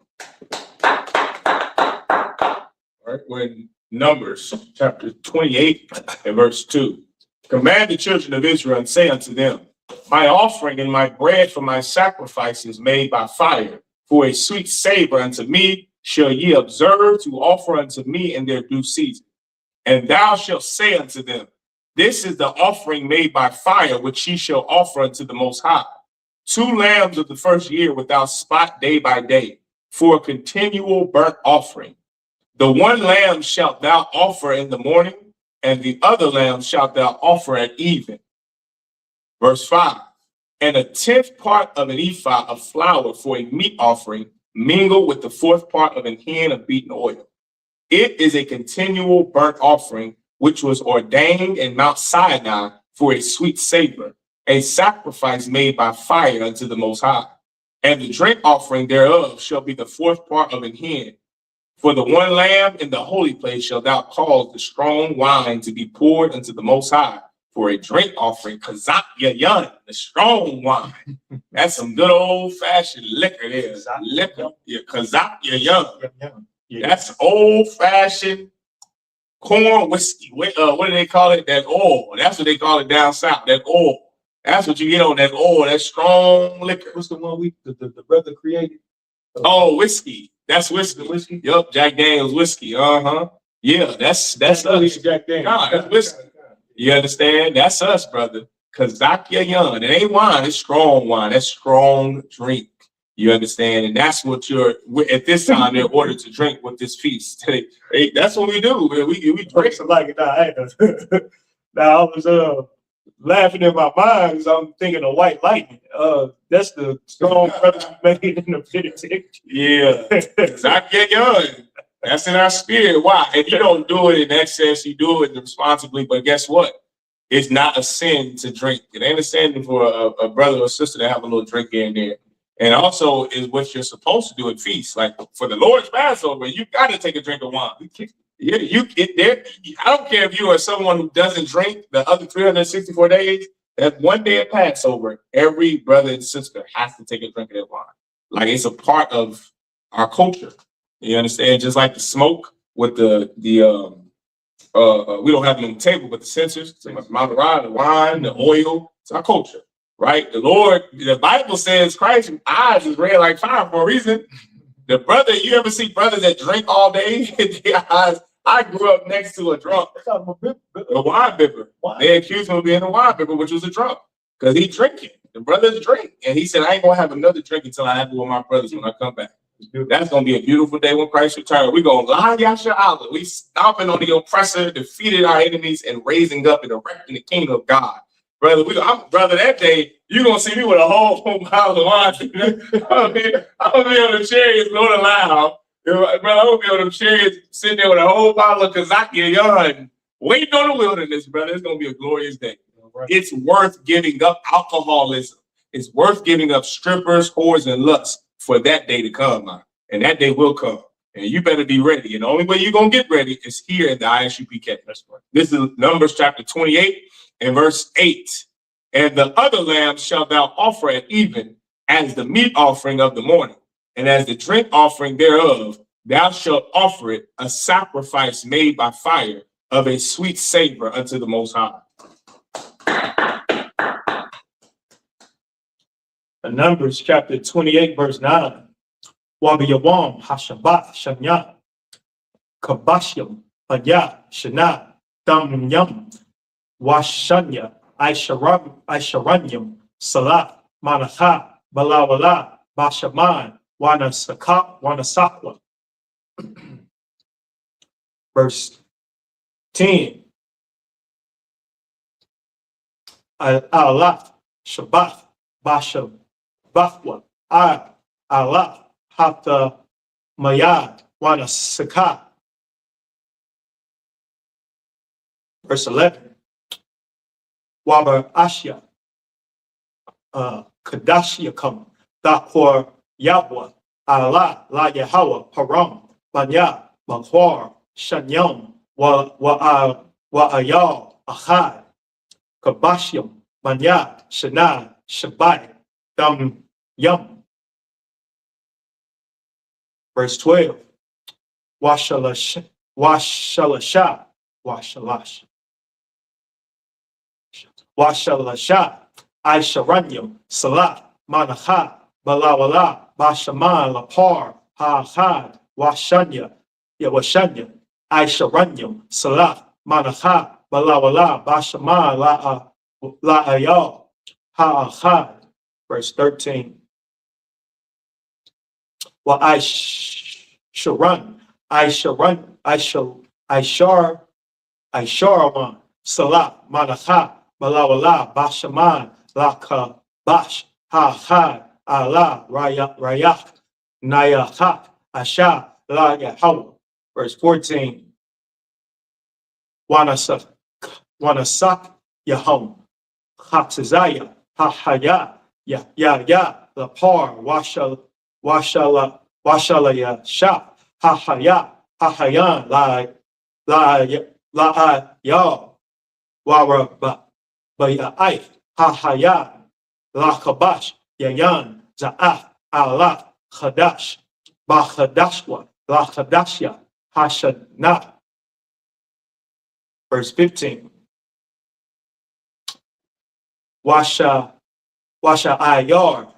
[SPEAKER 1] Right, when Numbers chapter 28 and verse 2. Command the children of Israel and say unto them, my offering and my bread for my sacrifices made by fire, for a sweet savor unto me, shall ye observe to offer unto me in their due season. And thou shalt say unto them, This is the offering made by fire, which she shall offer unto the Most High. 2 lambs of the first year without spot day by day, for a continual burnt offering. The 1 lamb shalt thou offer in the morning, and the other lamb shalt thou offer at even. Verse 5. And 1/10 part of an ephah of flour for a meat offering, mingled with the 4th part of an hin of beaten oil. It is a continual burnt offering, which was ordained in Mount Sinai for a sweet savor, a sacrifice made by fire unto the Most High. And the drink offering thereof shall be the 4th part of an hin. For the 1 lamb in the holy place shall thou cause the strong wine to be poured unto the Most High for a drink offering, kazak yayan, the strong wine. That's some good old fashioned liquor there. Liquor, yeah, kazak yayan. That's old fashioned corn whiskey. What do they call it? That oil. That's what they call it down south. That oil. That's what you get on that oil. That strong liquor.
[SPEAKER 2] What's the one the brother created?
[SPEAKER 1] Oh, whiskey. That's whiskey.
[SPEAKER 2] Whiskey.
[SPEAKER 1] Yup, Jack Daniels whiskey. Yeah, that's us.
[SPEAKER 2] Jack Daniels.
[SPEAKER 1] Nah, that's whiskey. You understand? That's us, brother. Kazak yayan. It ain't wine. It's strong wine. That's strong drink. You understand? And that's what at this time in order to drink with this feast. That's what we do. We drink.
[SPEAKER 2] Like it. Now I was laughing in my mind because I'm thinking of White Lightning. That's the strong brother made in the penitentiary.
[SPEAKER 1] Yeah. Kazak yayan. That's in our spirit. Why? If you don't do it in excess, you do it responsibly. But guess what? It's not a sin to drink. It ain't a sin for a brother or sister to have a little drink in there. And also is what you're supposed to do at feasts. Like for the Lord's Passover, you got to take a drink of wine. Yeah, I don't care if you are someone who doesn't drink the other 364 days. That 1 day of Passover, every brother and sister has to take a drink of that wine. Like it's a part of our culture. You understand? Just like the smoke with the we don't have it on the table, but the censers, the Maserati, the wine, the oil, it's our culture, right? The Bible says Christ's eyes is red like fire for a reason. The brother, you ever see brothers that drink all day? Their eyes. I grew up next to a drunk, a wine bibber. They accused him of being a wine bibber, which was a drunk, because he drinking. The brothers drink, and he said, "I ain't gonna have another drink until I have it with my brothers when I come back." That's gonna be a beautiful day when Christ returns. We're gonna lie Yasha. We stomping on the oppressor, defeated our enemies, and raising up and erecting the kingdom of God. Brother, brother, that day, you're gonna see me with a whole bottle of wine. I'm gonna be on the chariots going loud. Brother, I'm gonna be on the chariots sitting there with a whole bottle of Kazaki and waiting on the wilderness, brother. It's gonna be a glorious day. Right. It's worth giving up alcoholism. It's worth giving up strippers, whores, and lust for that day to come, man. And that day will come. And you better be ready. And the only way you're going to get ready is here in the ISUPK. That's right. This is Numbers chapter 28 and verse 8. And the other lamb shalt thou offer at even as the meat offering of the morning. And as the drink offering thereof, thou shalt offer it a sacrifice made by fire of a sweet savor unto the Most High.
[SPEAKER 2] Numbers chapter 28, verse 9. Wabiyawam Hashabath Shanya Kabashyam Panya Shana Dam Yam Washanya Aisharanyam Salat Manaha Balawala Bashaman Wanasakwa. Verse 10. Allah Shabbat Basha Bathwa Allah Hafta Mayad Wanasaka. Verse 11. Wabar Ashya Kadashyakam Dakwar Yabwa Allah La Yahawa Param Banya Makwar Shanyam Wa Ayal Ahad Kabashyam Manya Shana Shabbat Dam Yum. Verse 12. Washalasha Aisharanyam Salat Manaha Balawala Bashaman Lapar Ha Washanya Aisharanyam Salat Manaha balawala, bashama, la'ayal, ha'achad. Verse 13. Well, I shall run, Aisharawan, Salah, Malacha, Balawala, Bashaman, Laka, Bash, Ha, Allah, Rayak, Nayahat, Asha, La Yahweh. Verse 14. Wanasak, Yahom, Hatzazaya, Hahaya, Lapar, Washala, Shah, Hahayan, La Wara Bayai, Hahayan, La Kabash, Yayan, Za'ah, Allah, Hadash, Bahadashwa, La Hadashya, Hashana. Verse 15. Washa Ayar,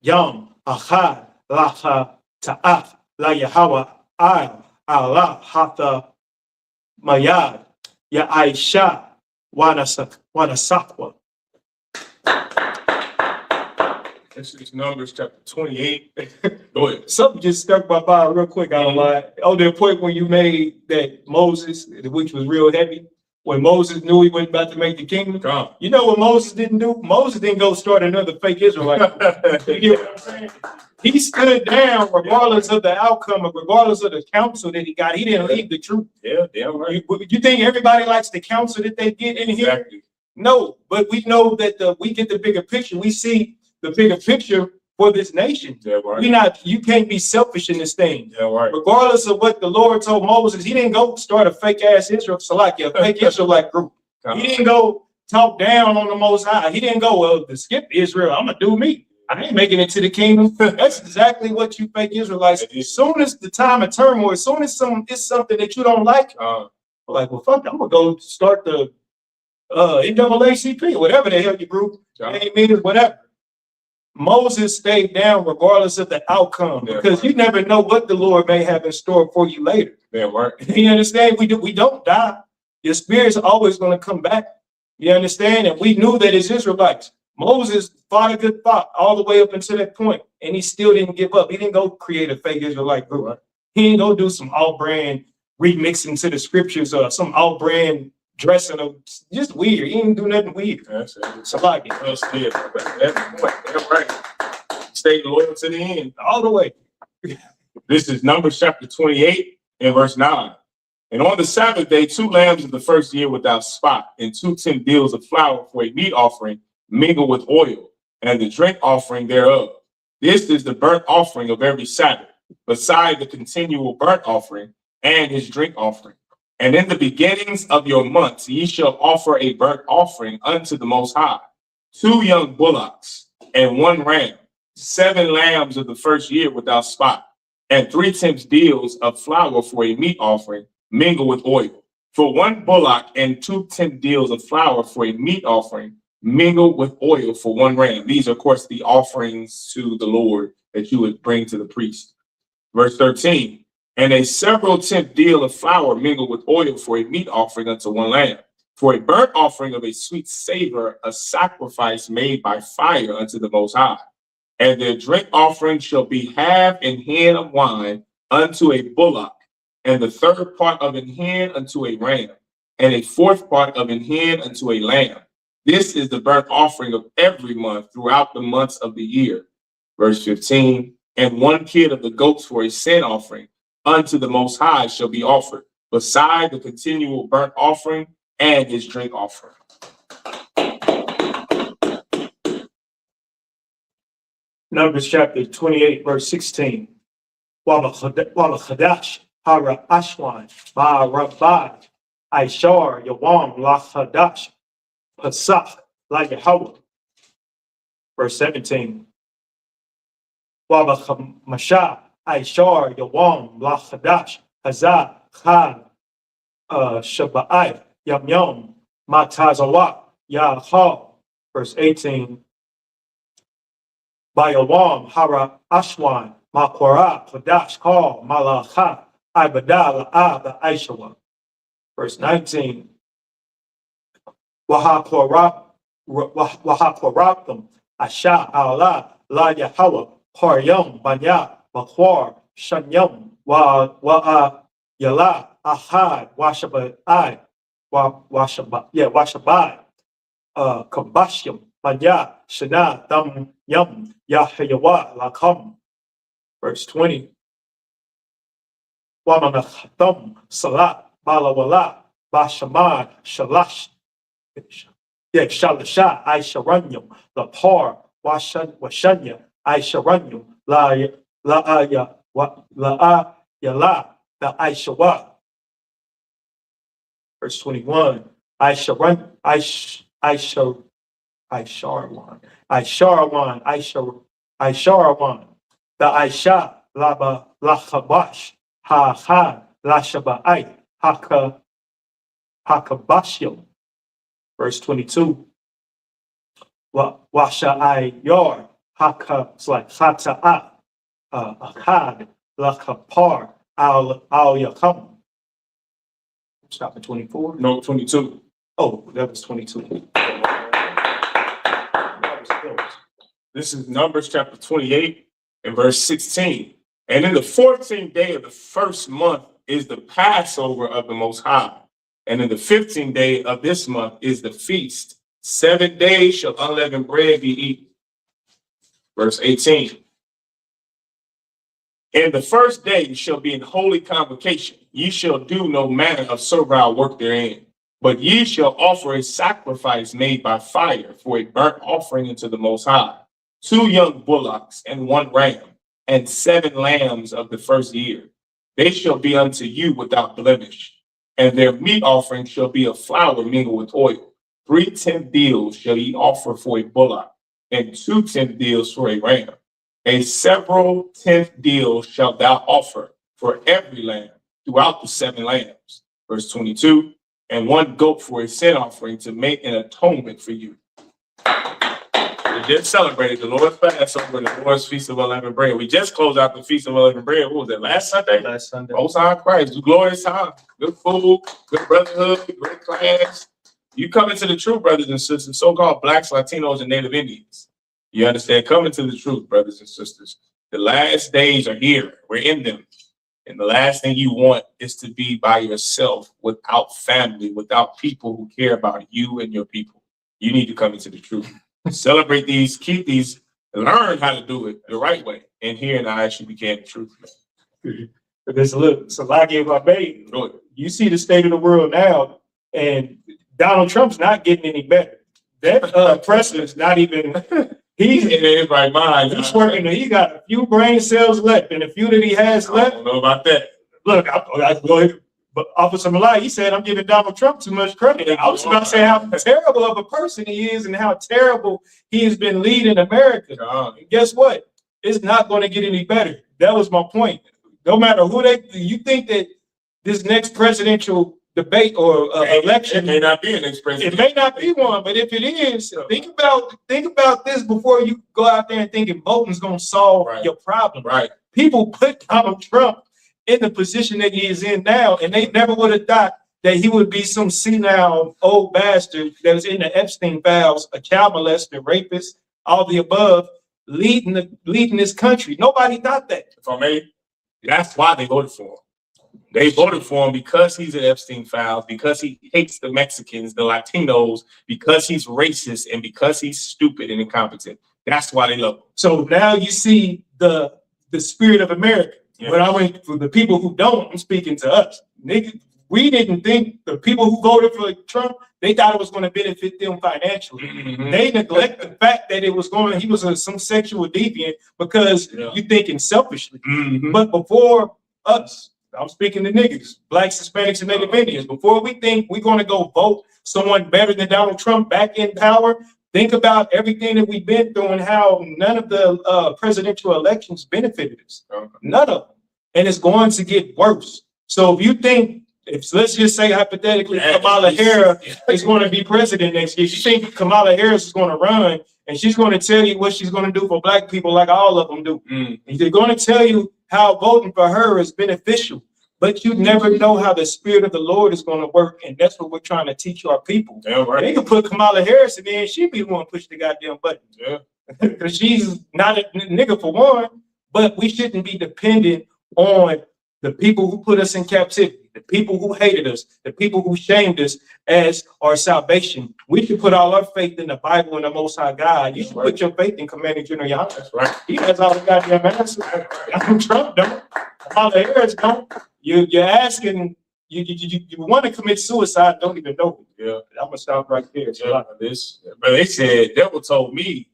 [SPEAKER 2] Yam, Achad, Lacha, Ta'af, La Yahweh, Allah, Hatha, Mayad, Ya Aisha, Wanasakwa.
[SPEAKER 1] This is Numbers chapter 28. Go ahead.
[SPEAKER 2] Something just stuck my mind real quick. I don't lie. On the point when you made that Moses, which was real heavy, when Moses knew he wasn't about to make the kingdom.
[SPEAKER 1] Come.
[SPEAKER 2] You know what Moses didn't do? Moses didn't go start another fake Israelite. You get what I'm saying? He stood down regardless of the outcome, or regardless of the counsel that he got. He didn't leave the truth.
[SPEAKER 1] Yeah, damn right.
[SPEAKER 2] You think everybody likes the counsel that they get in here?
[SPEAKER 1] Exactly.
[SPEAKER 2] No, but we know that we get the bigger picture. We see the bigger picture for this nation.
[SPEAKER 1] Yeah, right.
[SPEAKER 2] You can't be selfish in this thing.
[SPEAKER 1] Yeah, right.
[SPEAKER 2] Regardless of what the Lord told Moses, he didn't go start a fake ass Salakia, a fake Israelite group. He didn't go talk down on the Most High. He didn't go, well, to skip Israel, I'm gonna do me. I ain't making it to the kingdom. That's exactly what you fake Israelites. As soon as the time of turmoil, as soon as it's something that you don't like, like, well, fuck, I'm gonna go start the NAACP, whatever the hell your group name is, whatever. Moses stayed down regardless of the outcome, because you never know what the Lord may have in store for you later.
[SPEAKER 1] Yeah, right.
[SPEAKER 2] You understand? We don't die. Your spirit's always going to come back. You understand? And we knew that as Israelites, Moses fought a good fight all the way up until that point, and he still didn't give up. He didn't go create a fake Israelite group. Right. He didn't go do some all-brand remixing to the scriptures or some all-brand dressing of just weird. He didn't do nothing weird.
[SPEAKER 1] That's it.
[SPEAKER 2] So like it.
[SPEAKER 1] That's right. Stay loyal to the end.
[SPEAKER 2] All the way.
[SPEAKER 1] This is Numbers chapter 28 and verse 9. And on the Sabbath day, 2 lambs of the first year without spot, and 2 tin deals of flour for a meat offering mingled with oil, and the drink offering thereof. This is the burnt offering of every Sabbath, beside the continual burnt offering and his drink offering. And in the beginnings of your months, ye shall offer a burnt offering unto the Most High, 2 young bullocks and 1 ram, 7 lambs of the first year without spot, and 3 tenths deals of flour for a meat offering mingled with oil. For 1 bullock and 2 tenths deals of flour for a meat offering mingled with oil for 1 ram. These are, of course, the offerings to the Lord that you would bring to the priest. Verse 13. And a several tenth deal of flour mingled with oil for a meat offering unto 1 lamb. For a burnt offering of a sweet savor, a sacrifice made by fire unto the Most High. And their drink offering shall be half an hin of wine unto a bullock, and the 3rd part of an hin unto a ram, and a 4th part of an hin unto a lamb. This is the burnt offering of every month throughout the months of the year. Verse 15. And 1 kid of the goats for a sin offering unto the Most High shall be offered, beside the continual burnt offering and his drink offering.
[SPEAKER 2] Numbers chapter 28, verse 16. Wabachadash, Hara Ashwan, Ma'arabad, Aishar, Yawam, Lachadash, Pasach, La Yahweh. Verse 17. Wabachamasha, Aishar, Yawam, Lachadash, Hazah, Chad, Shabbai, Yam Yom, Matazawat, Yahal. Verse 18. Bayawam, Hara Ashwan, Makwara, Kodash, Kal, Malacha, Ibadal, Ab, Aishawa. Verse 19. Wahaporaptum, Asha Allah, La Yahweh, Paryam, Banya, Bakwar, Shanyam, Yala, Ahad, Washabai, Washabai, Kabashyam, Banya, Shana, Dam, Yam, Yahayawa, Lakam. Verse 20. Wamanachatam, Salat, Balawala, Bashamad, Shalash. Shalasha, I Sharanyam, La Par, Washanya, I Sharanyam, La Aya, La Yala, the I Shawa. Verse 21. I Sharan, I Sharawan, I Sharawan, the Aisha, Laba, Lachabash, Ha, Lashaba'ai, Hakabashim. Verse 22. Washa I yar haka, it's like hata'a, akad, lakapar, al yakam. Stop at 24.
[SPEAKER 1] No, 22.
[SPEAKER 2] Oh, that was 22.
[SPEAKER 1] This is Numbers chapter 28 and verse 16. And in the 14th day of the first month is the Passover of the Most High. And in the 15th day of this month is the feast. 7 days shall unleavened bread be eaten. Verse 18. And the first day shall be in holy convocation. Ye shall do no manner of servile work therein. But ye shall offer a sacrifice made by fire for a burnt offering unto the Most High. 2 young bullocks and 1 ram, and 7 lambs of the first year. They shall be unto you without blemish. And their meat offering shall be of flour mingled with oil. 3 tenth deals shall ye offer for a bullock, and 2 tenth deals for a ram. A several 10th deal shalt thou offer for every lamb throughout the 7 lambs. Verse 22. And 1 goat for a sin offering to make an atonement for you. We just celebrated the Lord's Passover and the Lord's Feast of Unleavened Bread. We just closed out the Feast of Unleavened Bread. What was it, last Sunday?
[SPEAKER 2] Last Sunday.
[SPEAKER 1] Most High Christ, glorious time, good food, good brotherhood, great class. You come into the truth, brothers and sisters, so-called Blacks, Latinos, and Native Indians. You understand? Come into the truth, brothers and sisters. The last days are here. We're in them. And the last thing you want is to be by yourself, without family, without people who care about you and your people. You need to come into the truth. Celebrate these, keep these, learn how to do it the right way. And here in the I.S.U.P.K the truth.
[SPEAKER 2] Because look, so I gave my baby. You see the state of the world now, and Donald Trump's not getting any better. That president's not even. He's
[SPEAKER 1] in everybody's mind.
[SPEAKER 2] He's working. He got a few brain cells left, and a few that he has left.
[SPEAKER 1] I don't know about that.
[SPEAKER 2] Look, I go ahead. But Officer Malai, he said, I'm giving Donald Trump too much credit. I was about to say how terrible of a person he is and how terrible he has been leading America. And guess what? It's not going to get any better. That was my point. No matter who you think that this next presidential debate or election,
[SPEAKER 1] it may not be an next president.
[SPEAKER 2] It may not be one, but if it is, think about this before you go out there and thinking voting's going to solve your problem.
[SPEAKER 1] Right.
[SPEAKER 2] People put Donald Trump in the position that he is in now, and they never would have thought that he would be some senile old bastard that was in the Epstein files, a child molester, rapist, all the above, leading this country. Nobody thought that.
[SPEAKER 1] If I may, that's why they voted for him. They voted for him because he's an Epstein files, because he hates the Mexicans, the Latinos, because he's racist, and because he's stupid and incompetent. That's why they love him.
[SPEAKER 2] So now you see the spirit of America. Yeah. But I went for the people who don't, I'm speaking to us. Nigga, we didn't think the people who voted for Trump, they thought it was going to benefit them financially. Mm-hmm. They neglect the fact that he was some sexual deviant because you're thinking selfishly. Mm-hmm. But before us, I'm speaking to niggas, Blacks, Hispanics, and Native Indians. Before we think we're going to go vote someone better than Donald Trump back in power, think about everything that we've been through and how none of the presidential elections benefited us. None of them. And it's going to get worse. So if you think, let's just say hypothetically, Kamala Harris is going to be president next year, you think Kamala Harris is going to run and she's going to tell you what she's going to do for Black people like all of them do. And they're going to tell you how voting for her is beneficial. but you never know how the Spirit of the Lord is going to work. And that's what we're trying to teach our people.
[SPEAKER 1] Yeah, right.
[SPEAKER 2] They can put Kamala Harris in there and she be the one to push the goddamn button.
[SPEAKER 1] Yeah.
[SPEAKER 2] Because she's not a nigga for one, but we shouldn't be dependent on the people who put us in captivity, the people who hated us, the people who shamed us as our salvation. We should put all our faith in the Bible and the Most High God. You should put your faith in Commanding General Yahanna. That's right. He has all the goddamn answers. Trump don't. Kamala Harris don't. You're asking, you want to commit suicide, don't even know it.
[SPEAKER 1] Yeah.
[SPEAKER 2] I'm gonna stop right there.
[SPEAKER 1] Yeah, but they said, Devil told me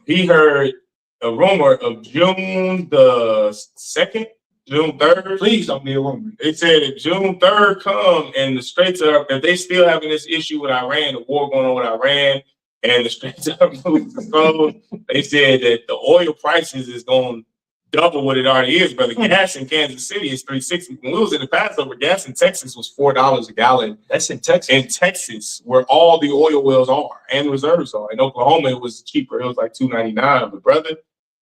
[SPEAKER 1] he heard a rumor of June the 2nd, June 3rd.
[SPEAKER 2] Please don't be a rumor.
[SPEAKER 1] They said if June 3rd come and the Straits are, if they still having this issue with Iran, the war going on with Iran, and the Straits are closed, they said that the oil prices is going to double what it already is, but the gas in Kansas City is $3.60. When we was in the Passover, gas in Texas was $4 a gallon.
[SPEAKER 2] That's in Texas.
[SPEAKER 1] In Texas, where all the oil wells are and reserves are. In Oklahoma, it was cheaper. It was like $2.99. But brother,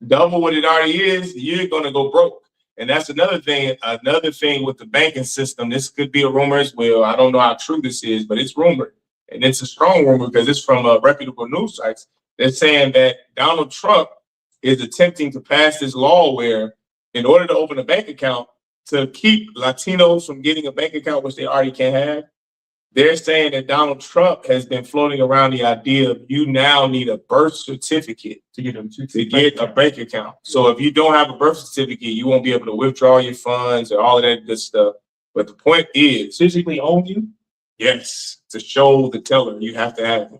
[SPEAKER 1] double what it already is, you're gonna go broke. And that's another thing. Another thing with the banking system. This could be a rumor as well. I don't know how true this is, but it's rumored, and it's a strong rumor because it's from reputable news sites. They're saying that Donald Trump is attempting to pass this law where, in order to open a bank account, to keep Latinos from getting a bank account, which they already can't have, they're saying that Donald Trump has been floating around the idea of you now need a birth certificate to get a bank account. So if you don't have a birth certificate, you won't be able to withdraw your funds or all of that good stuff. But the point is,
[SPEAKER 2] physically own you?
[SPEAKER 1] Yes, to show the teller, you have to have it.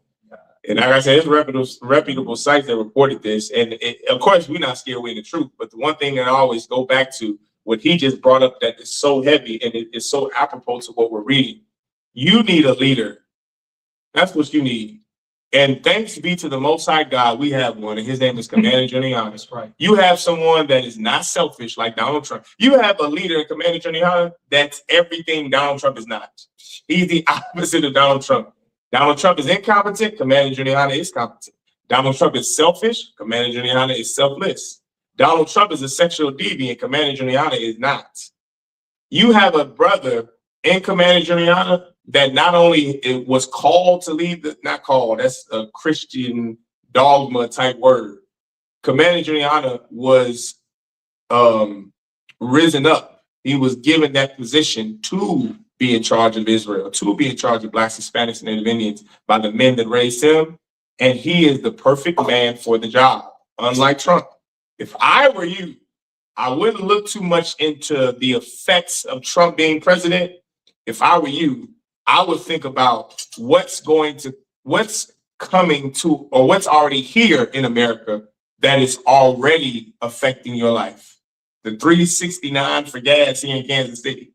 [SPEAKER 1] And like I said, it's reputable sites that reported this. And of course, we're not scared away the truth. But the one thing that I always go back to, what he just brought up that is so heavy and it is so apropos to what we're reading. You need a leader. That's what you need. And thanks be to the Most High God, we have one, and his name is Commander General Yahanna. Right. You have someone that is not selfish like Donald Trump. You have a leader in Commander General Yahanna that's everything Donald Trump is not. He's the opposite of Donald Trump. Donald Trump is incompetent. Commander General Yahanna is competent. Donald Trump is selfish. Commander General Yahanna is selfless. Donald Trump is a sexual deviant. Commander General Yahanna is not. You have a brother in Commander General Yahanna that not only it was called to lead, not called, that's a Christian dogma type word. Commander General Yahanna was risen up. He was given that position to be in charge of Israel, to be in charge of Blacks, Hispanics, and Native Indians by the men that raised him. And he is the perfect man for the job, unlike Trump. If I were you, I wouldn't look too much into the effects of Trump being president. If I were you, I would think about what's coming to, or what's already here in America that is already affecting your life. The $3.69 for gas here in Kansas City,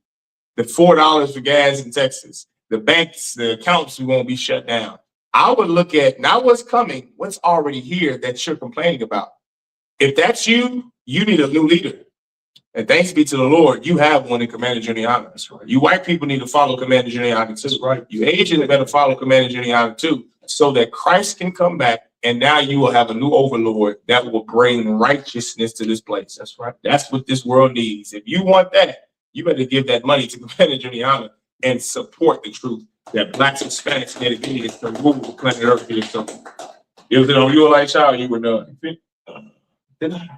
[SPEAKER 1] the $4 for gas in Texas, the banks, the accounts won't be shut down. I would look at not what's coming, what's already here that you're complaining about. If that's you, you need a new leader. And thanks be to the Lord, you have one in Commander General Yahanna. That's right. You white people need to follow Commander General Yahanna too. That's right. You Asians better follow Commander General Yahanna too, so that Christ can come back and now you will have a new overlord that will bring righteousness to this place. That's right. That's what this world needs. If you want that, you better give that money to Commander General Yahanna and support the truth that Blacks, Hispanics, and Native Indians can rule the planet Earth here. So, it was on your light child, you were done. Did I?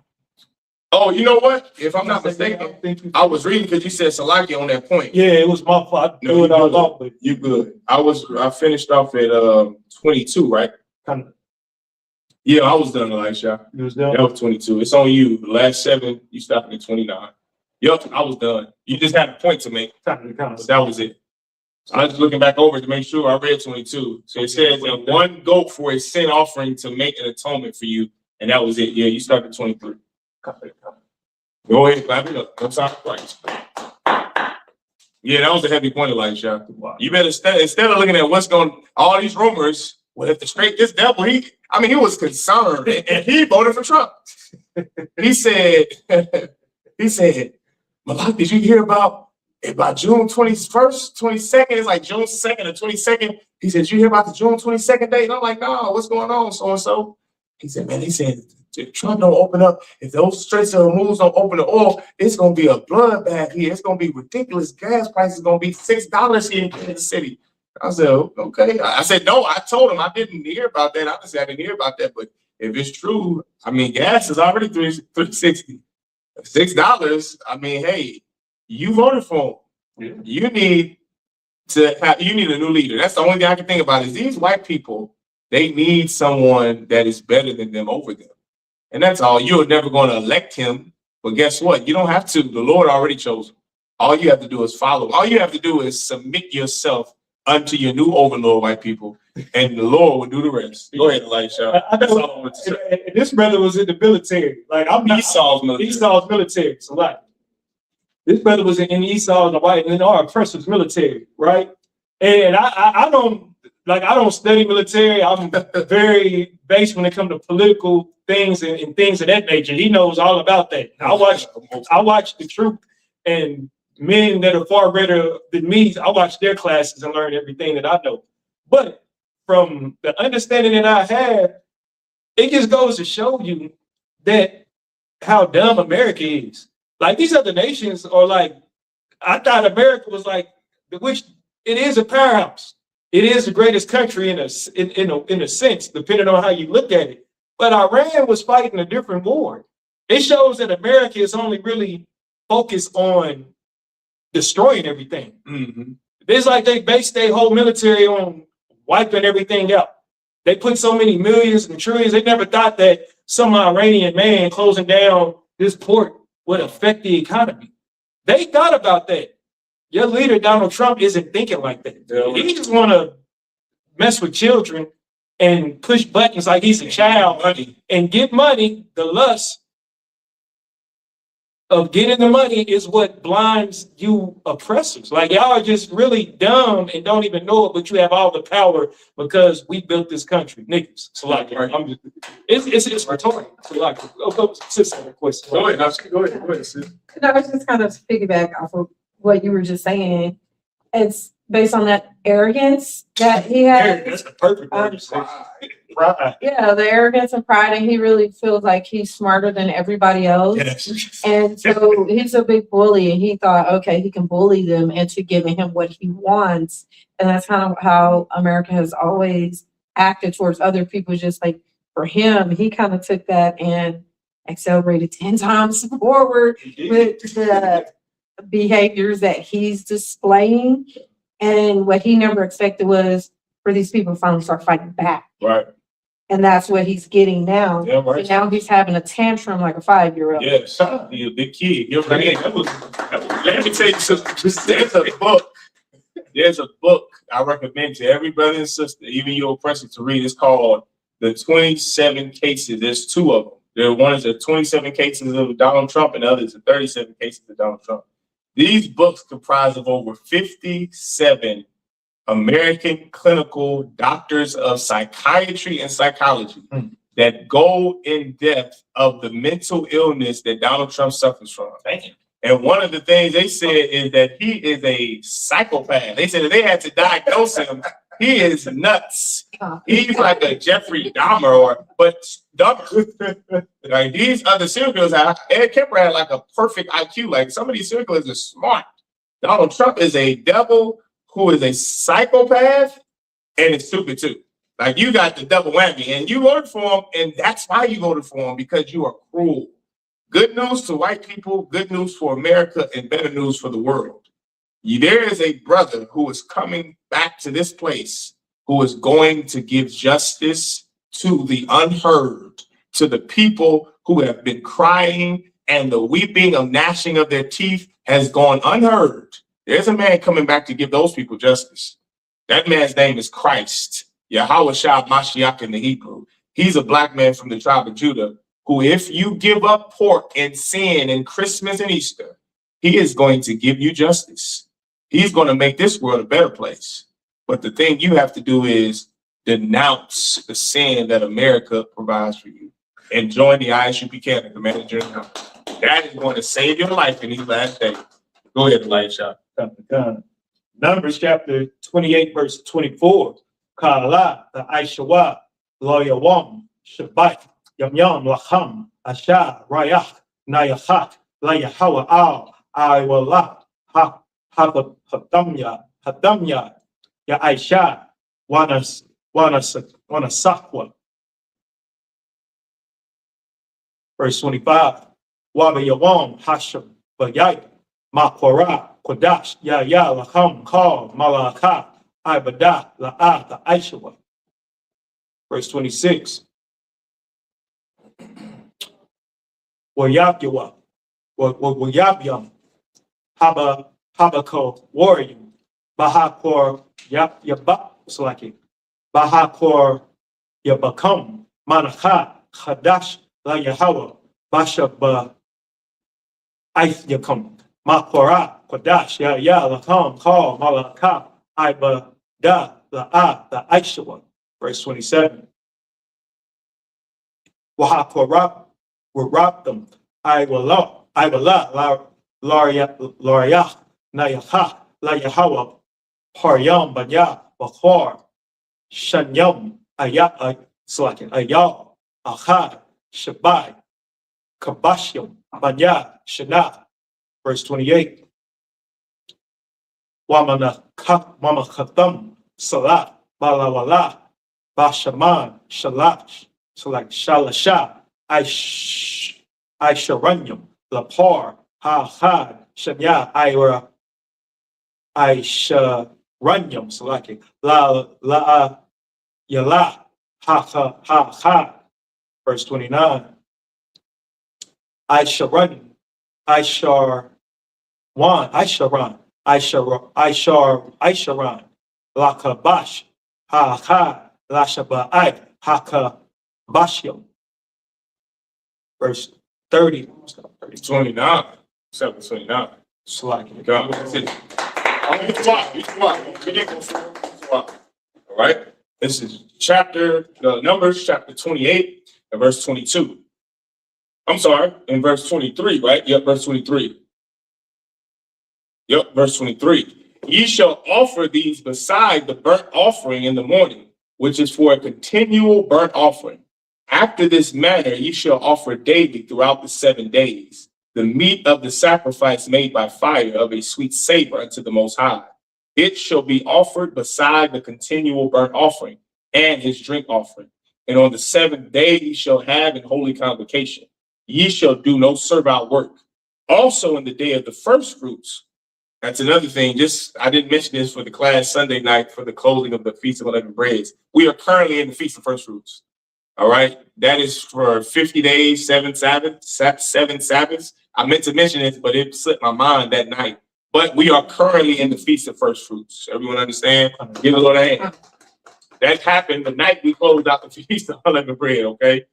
[SPEAKER 1] Oh, you know what? If I'm not mistaken, I was reading because you said Salaki on that point.
[SPEAKER 2] Yeah, it was my fault.
[SPEAKER 1] No, it all off, but you good. I finished off at 22, right?
[SPEAKER 2] Kind of.
[SPEAKER 1] Yeah, I was done, Elisha.
[SPEAKER 2] You was done?
[SPEAKER 1] That was 22. It's on you. The last 7, you stopped at 29. Yep, I was done. You just had a point to make. But that was it. So I was just looking back over to make sure I read 22. So it says that one goat for a sin offering to make an atonement for you. And that was it. Yeah, you started at 23. Go ahead, clap it up. That's our Christ. Yeah, that was a heavy point, Elisha. Wow. You better instead of looking at what's going, all these rumors. Well, if this devil, he was concerned, and he voted for Trump. He said, Malak, did you hear about June 21st, 22nd? It's like June 2nd or 22nd. He said, did you hear about the June 22nd date? And I'm like, no, what's going on, so and so? He said, man, he said If Trump don't open up, if those Straits of Hormuz don't open the oil, it's gonna be a bloodbath here. It's gonna be ridiculous. Gas prices gonna be $6 here in Kansas City. I said, okay. I said, no, I told him I didn't hear about that. Honestly, I didn't hear about that. But if it's true, I mean, gas is already $3.60. $6. I mean, hey, you voted for him. Yeah. You need a new leader. That's the only thing I can think about is these white people, they need someone that is better than them over them. And that's all. You're never going to elect him. But guess what? You don't have to. The Lord already chose him. All you have to do is follow. All you have to do is submit yourself unto your new overlord, white people, and the Lord will do the rest. Go ahead, Elisha.
[SPEAKER 2] That's all I want to say. And this brother was in the military. Like I'm not
[SPEAKER 1] Esau's military.
[SPEAKER 2] Esau's military. So like this brother was in Esau, the white, and our oppressor's military, right? And I don't study military. I'm very based when it comes to political things and things of that nature. He knows all about that. I watch the troop and men that are far better than me. I watch their classes and learn everything that I know. But from the understanding that I have, it just goes to show you that how dumb America is. Like these other nations are like, I thought America was like, which it is a powerhouse. It is the greatest country in a sense, depending on how you look at it. But Iran was fighting a different war. It shows that America is only really focused on destroying everything. Mm-hmm. It's like they based their whole military on wiping everything out. They put so many millions and trillions. They never thought that some Iranian man closing down this port would affect the economy. They thought about that. Your leader, Donald Trump, isn't thinking like that. Yeah. He just want to mess with children and push buttons like he's a child and get money. The lust of getting the money is what blinds you oppressors. Like y'all are just really dumb and don't even know it, but you have all the power because we built this country. Niggas. So like, it's rhetorical. So like, go sis on the question. Go ahead, sis.
[SPEAKER 3] No, I was just kind of piggyback off of what you were just saying. It's based on that arrogance that he had.
[SPEAKER 2] That's the perfect word to say. Pride.
[SPEAKER 3] Yeah, the arrogance and pride, and he really feels like he's smarter than everybody else. Yes. And so he's a big bully, and he thought, okay, he can bully them into giving him what he wants. And that's kind of how America has always acted towards other people. Just like for him, he kind of took that and accelerated 10 times forward with the behaviors that he's displaying. And what he never expected was for these people to finally start fighting back.
[SPEAKER 1] Right.
[SPEAKER 3] And that's what he's getting now.
[SPEAKER 1] Yeah, right.
[SPEAKER 3] So now he's having a tantrum like a 5-year-old.
[SPEAKER 1] Yes, he's a big kid. Let me tell you something. There's a book I recommend to every brother and sister, even your oppressor, to read. It's called The 27 Cases. There's 2 of them. One is the 27 cases of Donald Trump, and the other is the 37 cases of Donald Trump. These books comprise of over 57 American clinical doctors of psychiatry and psychology that go in depth of the mental illness that Donald Trump suffers from. And one of the things they said is that he is a psychopath. They said that they had to diagnose him. He is nuts. He's like a Jeffrey Dahmer, but dumber. Like these other serial killers, Ed Kemper had like a perfect IQ. Like some of these serial killers are smart. Donald Trump is a devil who is a psychopath and is stupid too. Like you got the double whammy, and you voted for him, and that's why you voted for him, because you are cruel. Good news to white people, good news for America, and better news for the world. There is a brother who is coming back to this place who is going to give justice to the unheard, to the people who have been crying, and the weeping of gnashing of their teeth has gone unheard. There's a man coming back to give those people justice. That man's name is Christ, Yahushua Mashiach in the Hebrew. He's a black man from the tribe of Judah who, if you give up pork and sin and Christmas and Easter, he is going to give you justice. He's going to make this world a better place. But the thing you have to do is denounce the sin that America provides for you and join the I.S.U.P.K, the manager. That is going to save your life in these last days. Go ahead, Elisha.
[SPEAKER 2] Numbers chapter 28, verse 24. Kala, the Aishawa, Loyawam, Shabbat, Yam Yam, Lacham, Asha, Rayach, Nayachat, Layahawa, Al, Iwala, Hadamya, Ya Aisha, Wanasakwa. Verse 25. Waba Yawam, Hasham, Bayai, Makwara, Kodash, Ya Lacham, Kal, Malaka, Ibada, La'a, the Aishawa. Verse 26. Wayabyawa, Wayabyam, Habako, warrior, Bahakor, Yabak, Slaki, Bahakor, Yabakam, Manaka, Hadash, La Yahawa, Basha, Yakum, Makora, Kodash, Ya, Lakam, Kal, Malaka, Iba, Da, the Aishawa. Verse 27. Wahakorab, them. I will la, Laria, Nayaha, La Yahawa, Paryam, Banya, Bahar, Shanyam, Aya, Slakin, Aya, Ahad, Shabai, Kabashyam, Banya, Shana. Verse 28. Wamana Khatam, Salat, Balawala, Bashaman, Shalash, Shalasha, Aisharanyam, Lapar, Ha, Shanya, Ira, Aisharanyam, Salaki, La, Yala, Ha. Verse 29. Aisharan, Aisharan, Lakabash, Ha, Lashabai, Hakabashyam. Verse 30.
[SPEAKER 1] 29. 729.
[SPEAKER 2] Slacking.
[SPEAKER 1] God. That's it. All right. This is Numbers chapter 28 and verse 22. I'm sorry, in verse 23, right? Yep, verse 23. Yep, verse 23. Ye shall offer these beside the burnt offering in the morning, which is for a continual burnt offering. After this manner, ye shall offer daily throughout the 7 days the meat of the sacrifice made by fire of a sweet savor unto the Most High. It shall be offered beside the continual burnt offering and his drink offering. And on the 7th day ye shall have an holy convocation. Ye shall do no servile work. Also in the day of the first fruits, that's another thing. I didn't mention this for the class Sunday night for the closing of the Feast of Unleavened Breads. We are currently in the Feast of First Fruits. All right. That is for 50 days, 7 Sabbaths. I meant to mention it, but it slipped my mind that night. But we are currently in the Feast of First Fruits. Everyone understand? Give a little hand. That happened the night we closed out the Feast of Unleavened Bread, okay?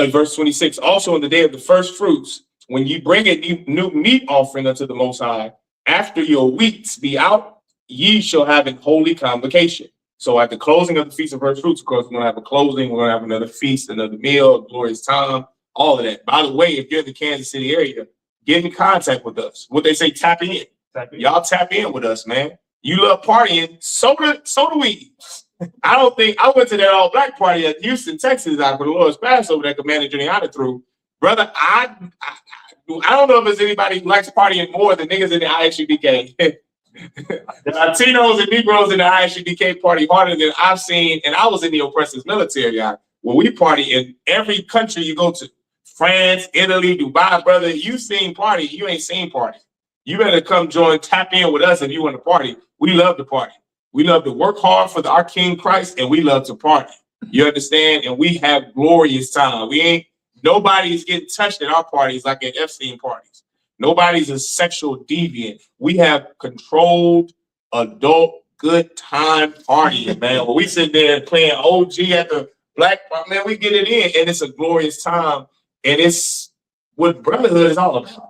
[SPEAKER 1] Verse 26, also in the day of the first fruits, when you bring a new meat offering unto the Most High, after your weeks be out, ye shall have a holy convocation. So at the closing of the Feast of First Fruits, of course, we're going to have a closing, we're going to have another feast, another meal, a glorious time, all of that. By the way, if you're in the Kansas City area, get in contact with us. What they say, tap in. Y'all tap in with us, man. You love partying, so do we. I went to that all black party at Houston, Texas, for the Lord's Passover that Commander Yahanna threw. Brother, I don't know if there's anybody who likes partying more than niggas in the I.S.U.P.K. The Latinos and Negroes in the I.S.U.P.K. party harder than I've seen, and I was in the oppressor's military, where we party in every country you go to. France, Italy, Dubai, brother, you seen party, you ain't seen party. You better come tap in with us if you want to party. We love to party. We love to work hard for our King Christ, and we love to party. You understand? And we have glorious time. Nobody's getting touched at our parties like at Epstein parties. Nobody's a sexual deviant. We have controlled, adult, good time partying, man. When we sit there playing OG at the black, man, we get it in, and it's a glorious time. And it's what brotherhood is all about.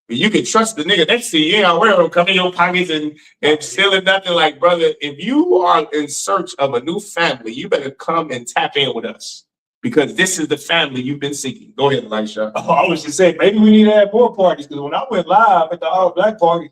[SPEAKER 1] You can trust the nigga next to you. You ain't aware of him coming in your pockets and stealing nothing. Like, brother, if you are in search of a new family, you better come and tap in with us, because this is the family you've been seeking. Go ahead, Elisha.
[SPEAKER 2] Oh, I was just saying, maybe we need to have more parties, because when I went live at the all black party,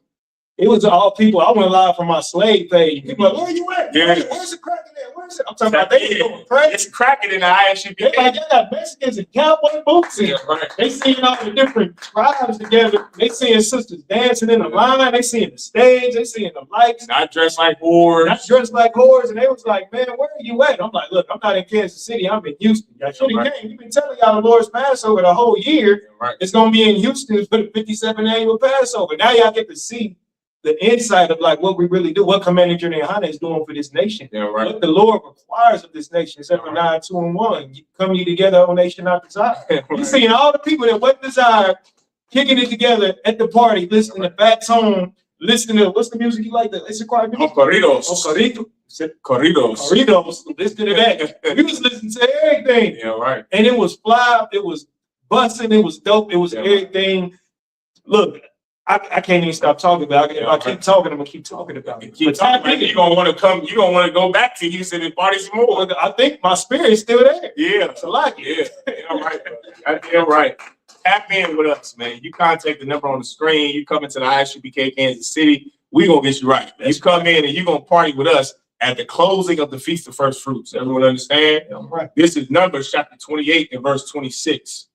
[SPEAKER 2] It was all people. I went live from my slave page. People like, where you at?
[SPEAKER 1] Yeah.
[SPEAKER 2] Where's the cracking at? Where's it? I'm talking about they going crazy.
[SPEAKER 1] It's cracking in the I.S.U.P.K.
[SPEAKER 2] They like, they got Mexicans and cowboy boots in.
[SPEAKER 1] Yeah, right.
[SPEAKER 2] They seeing all the different tribes together. They seeing sisters dancing in the line. They seeing the stage. They seeing the lights.
[SPEAKER 1] Not dressed like whores.
[SPEAKER 2] Not dressed like whores. And they was like, man, where are you at? I'm like, look, I'm not in Kansas City. I'm in Houston. I should have came. You've been telling y'all the Lord's Passover the whole year.
[SPEAKER 1] Right.
[SPEAKER 2] It's going to be in Houston for the 57th annual Passover. Now y'all get to see the insight of like what we really do, what Commander General Yahanna is doing for this nation.
[SPEAKER 1] Yeah, right.
[SPEAKER 2] What the Lord requires of this nation, except for 9, 2, and 1. Come ye together, O nation not desire. You seeing all the people that wasn't desire kicking it together at the party, listening to Fats Home, listening to what's the music you like? It's a choir music.
[SPEAKER 1] Corridos.
[SPEAKER 2] Corridos. Listen to that. We was listening to everything.
[SPEAKER 1] Yeah, right.
[SPEAKER 2] And it was fly, it was busting, it was dope, it was everything. Look, I can't even stop talking about it. If I keep talking, I'm gonna keep talking about it.
[SPEAKER 1] Keep talking about it. You're gonna want to come, you're gonna want to go back to Houston and party some more.
[SPEAKER 2] I think my spirit's still there.
[SPEAKER 1] Yeah.
[SPEAKER 2] So like it.
[SPEAKER 1] Yeah, right. Yeah, right. Tap in with us, man. You contact the number on the screen. You come into the I.S.U.P.K. Kansas City. We gonna get you right. You come in and you gonna party with us at the closing of the Feast of First Fruits. Everyone understand?
[SPEAKER 2] Yeah, right.
[SPEAKER 1] This is Numbers chapter 28 and verse 26.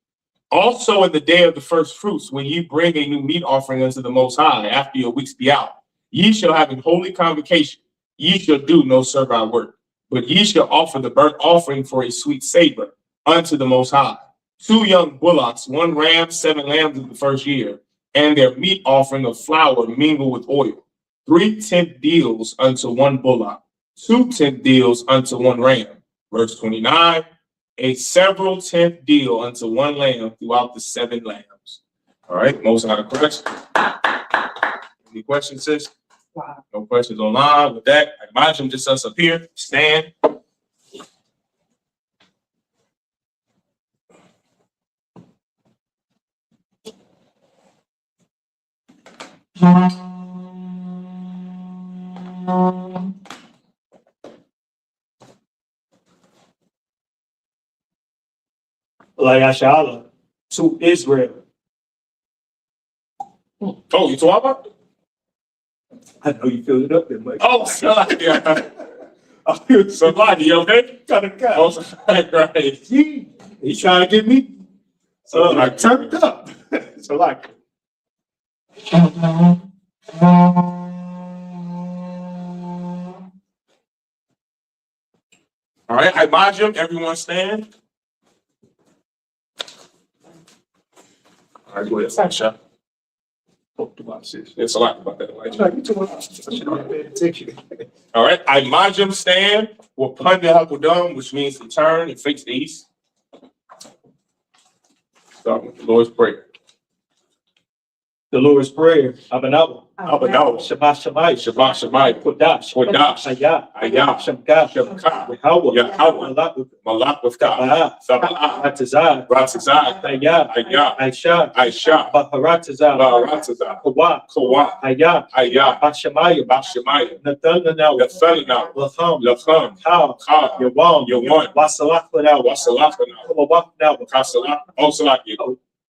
[SPEAKER 1] Also in the day of the first fruits, when ye bring a new meat offering unto the Most High, after your weeks be out, ye shall have an holy convocation. Ye shall do no servile work, but ye shall offer the burnt offering for a sweet savor unto the Most High. 2 young bullocks, 1 ram, 7 lambs of the first year, and their meat offering of flour mingled with oil. 3 tenth deals unto 1 bullock, 2 tenth deals unto 1 ram. Verse 29. A several tenth deal unto 1 lamb throughout the 7 lambs. All right, most out of question. Any questions, sis?
[SPEAKER 3] Wow.
[SPEAKER 1] No questions online. With that, I imagine just us up here. Stand.
[SPEAKER 2] Like SHALAM to Israel.
[SPEAKER 1] Oh, you talking about?
[SPEAKER 2] I know you filled it up there, Mike.
[SPEAKER 1] Oh, sorry. Yeah. Somebody, you okay?
[SPEAKER 2] Got a guy.
[SPEAKER 1] Oh, right.
[SPEAKER 2] He trying to get me turned up. So like.
[SPEAKER 1] All right, I mod you. Everyone stand. All right, go ahead. Thanks, Chef. It's a lot about that. All right, I mod you. Stand. We'll pun the Hakudam, which means to turn and face the east. Start with the Lord's Prayer.
[SPEAKER 2] The Lord's Prayer. Abanabo.
[SPEAKER 1] Abadao.
[SPEAKER 2] Shabbat Shabbat.
[SPEAKER 1] Shabbat Shabbat.
[SPEAKER 2] Kodash.
[SPEAKER 1] Kodash.
[SPEAKER 2] Ayah.
[SPEAKER 1] Ayah.
[SPEAKER 2] Shamka.
[SPEAKER 1] Shamka.
[SPEAKER 2] Yahweh.
[SPEAKER 1] Yahweh. Malak with God. Sabbath.
[SPEAKER 2] Ratazah.
[SPEAKER 1] Ratazah.
[SPEAKER 2] Ayah.
[SPEAKER 1] Ayah.
[SPEAKER 2] Aisha.
[SPEAKER 1] Aisha.
[SPEAKER 2] Baharatazah.
[SPEAKER 1] Baharatazah.
[SPEAKER 2] Kawa.
[SPEAKER 1] Kawa.
[SPEAKER 2] Ayah.
[SPEAKER 1] Ayah.
[SPEAKER 2] Bashamaya.
[SPEAKER 1] Bashemaya.
[SPEAKER 2] Nathananao.
[SPEAKER 1] Nathananao.
[SPEAKER 2] Lacham.
[SPEAKER 1] Lacham.
[SPEAKER 2] Kal.
[SPEAKER 1] Kal.
[SPEAKER 2] Yawan.
[SPEAKER 1] Yawan.
[SPEAKER 2] Wasalakhanao.
[SPEAKER 1] Wasalakhanao.
[SPEAKER 2] Kawawaknao.
[SPEAKER 1] Kasalak. Oh, Salaki.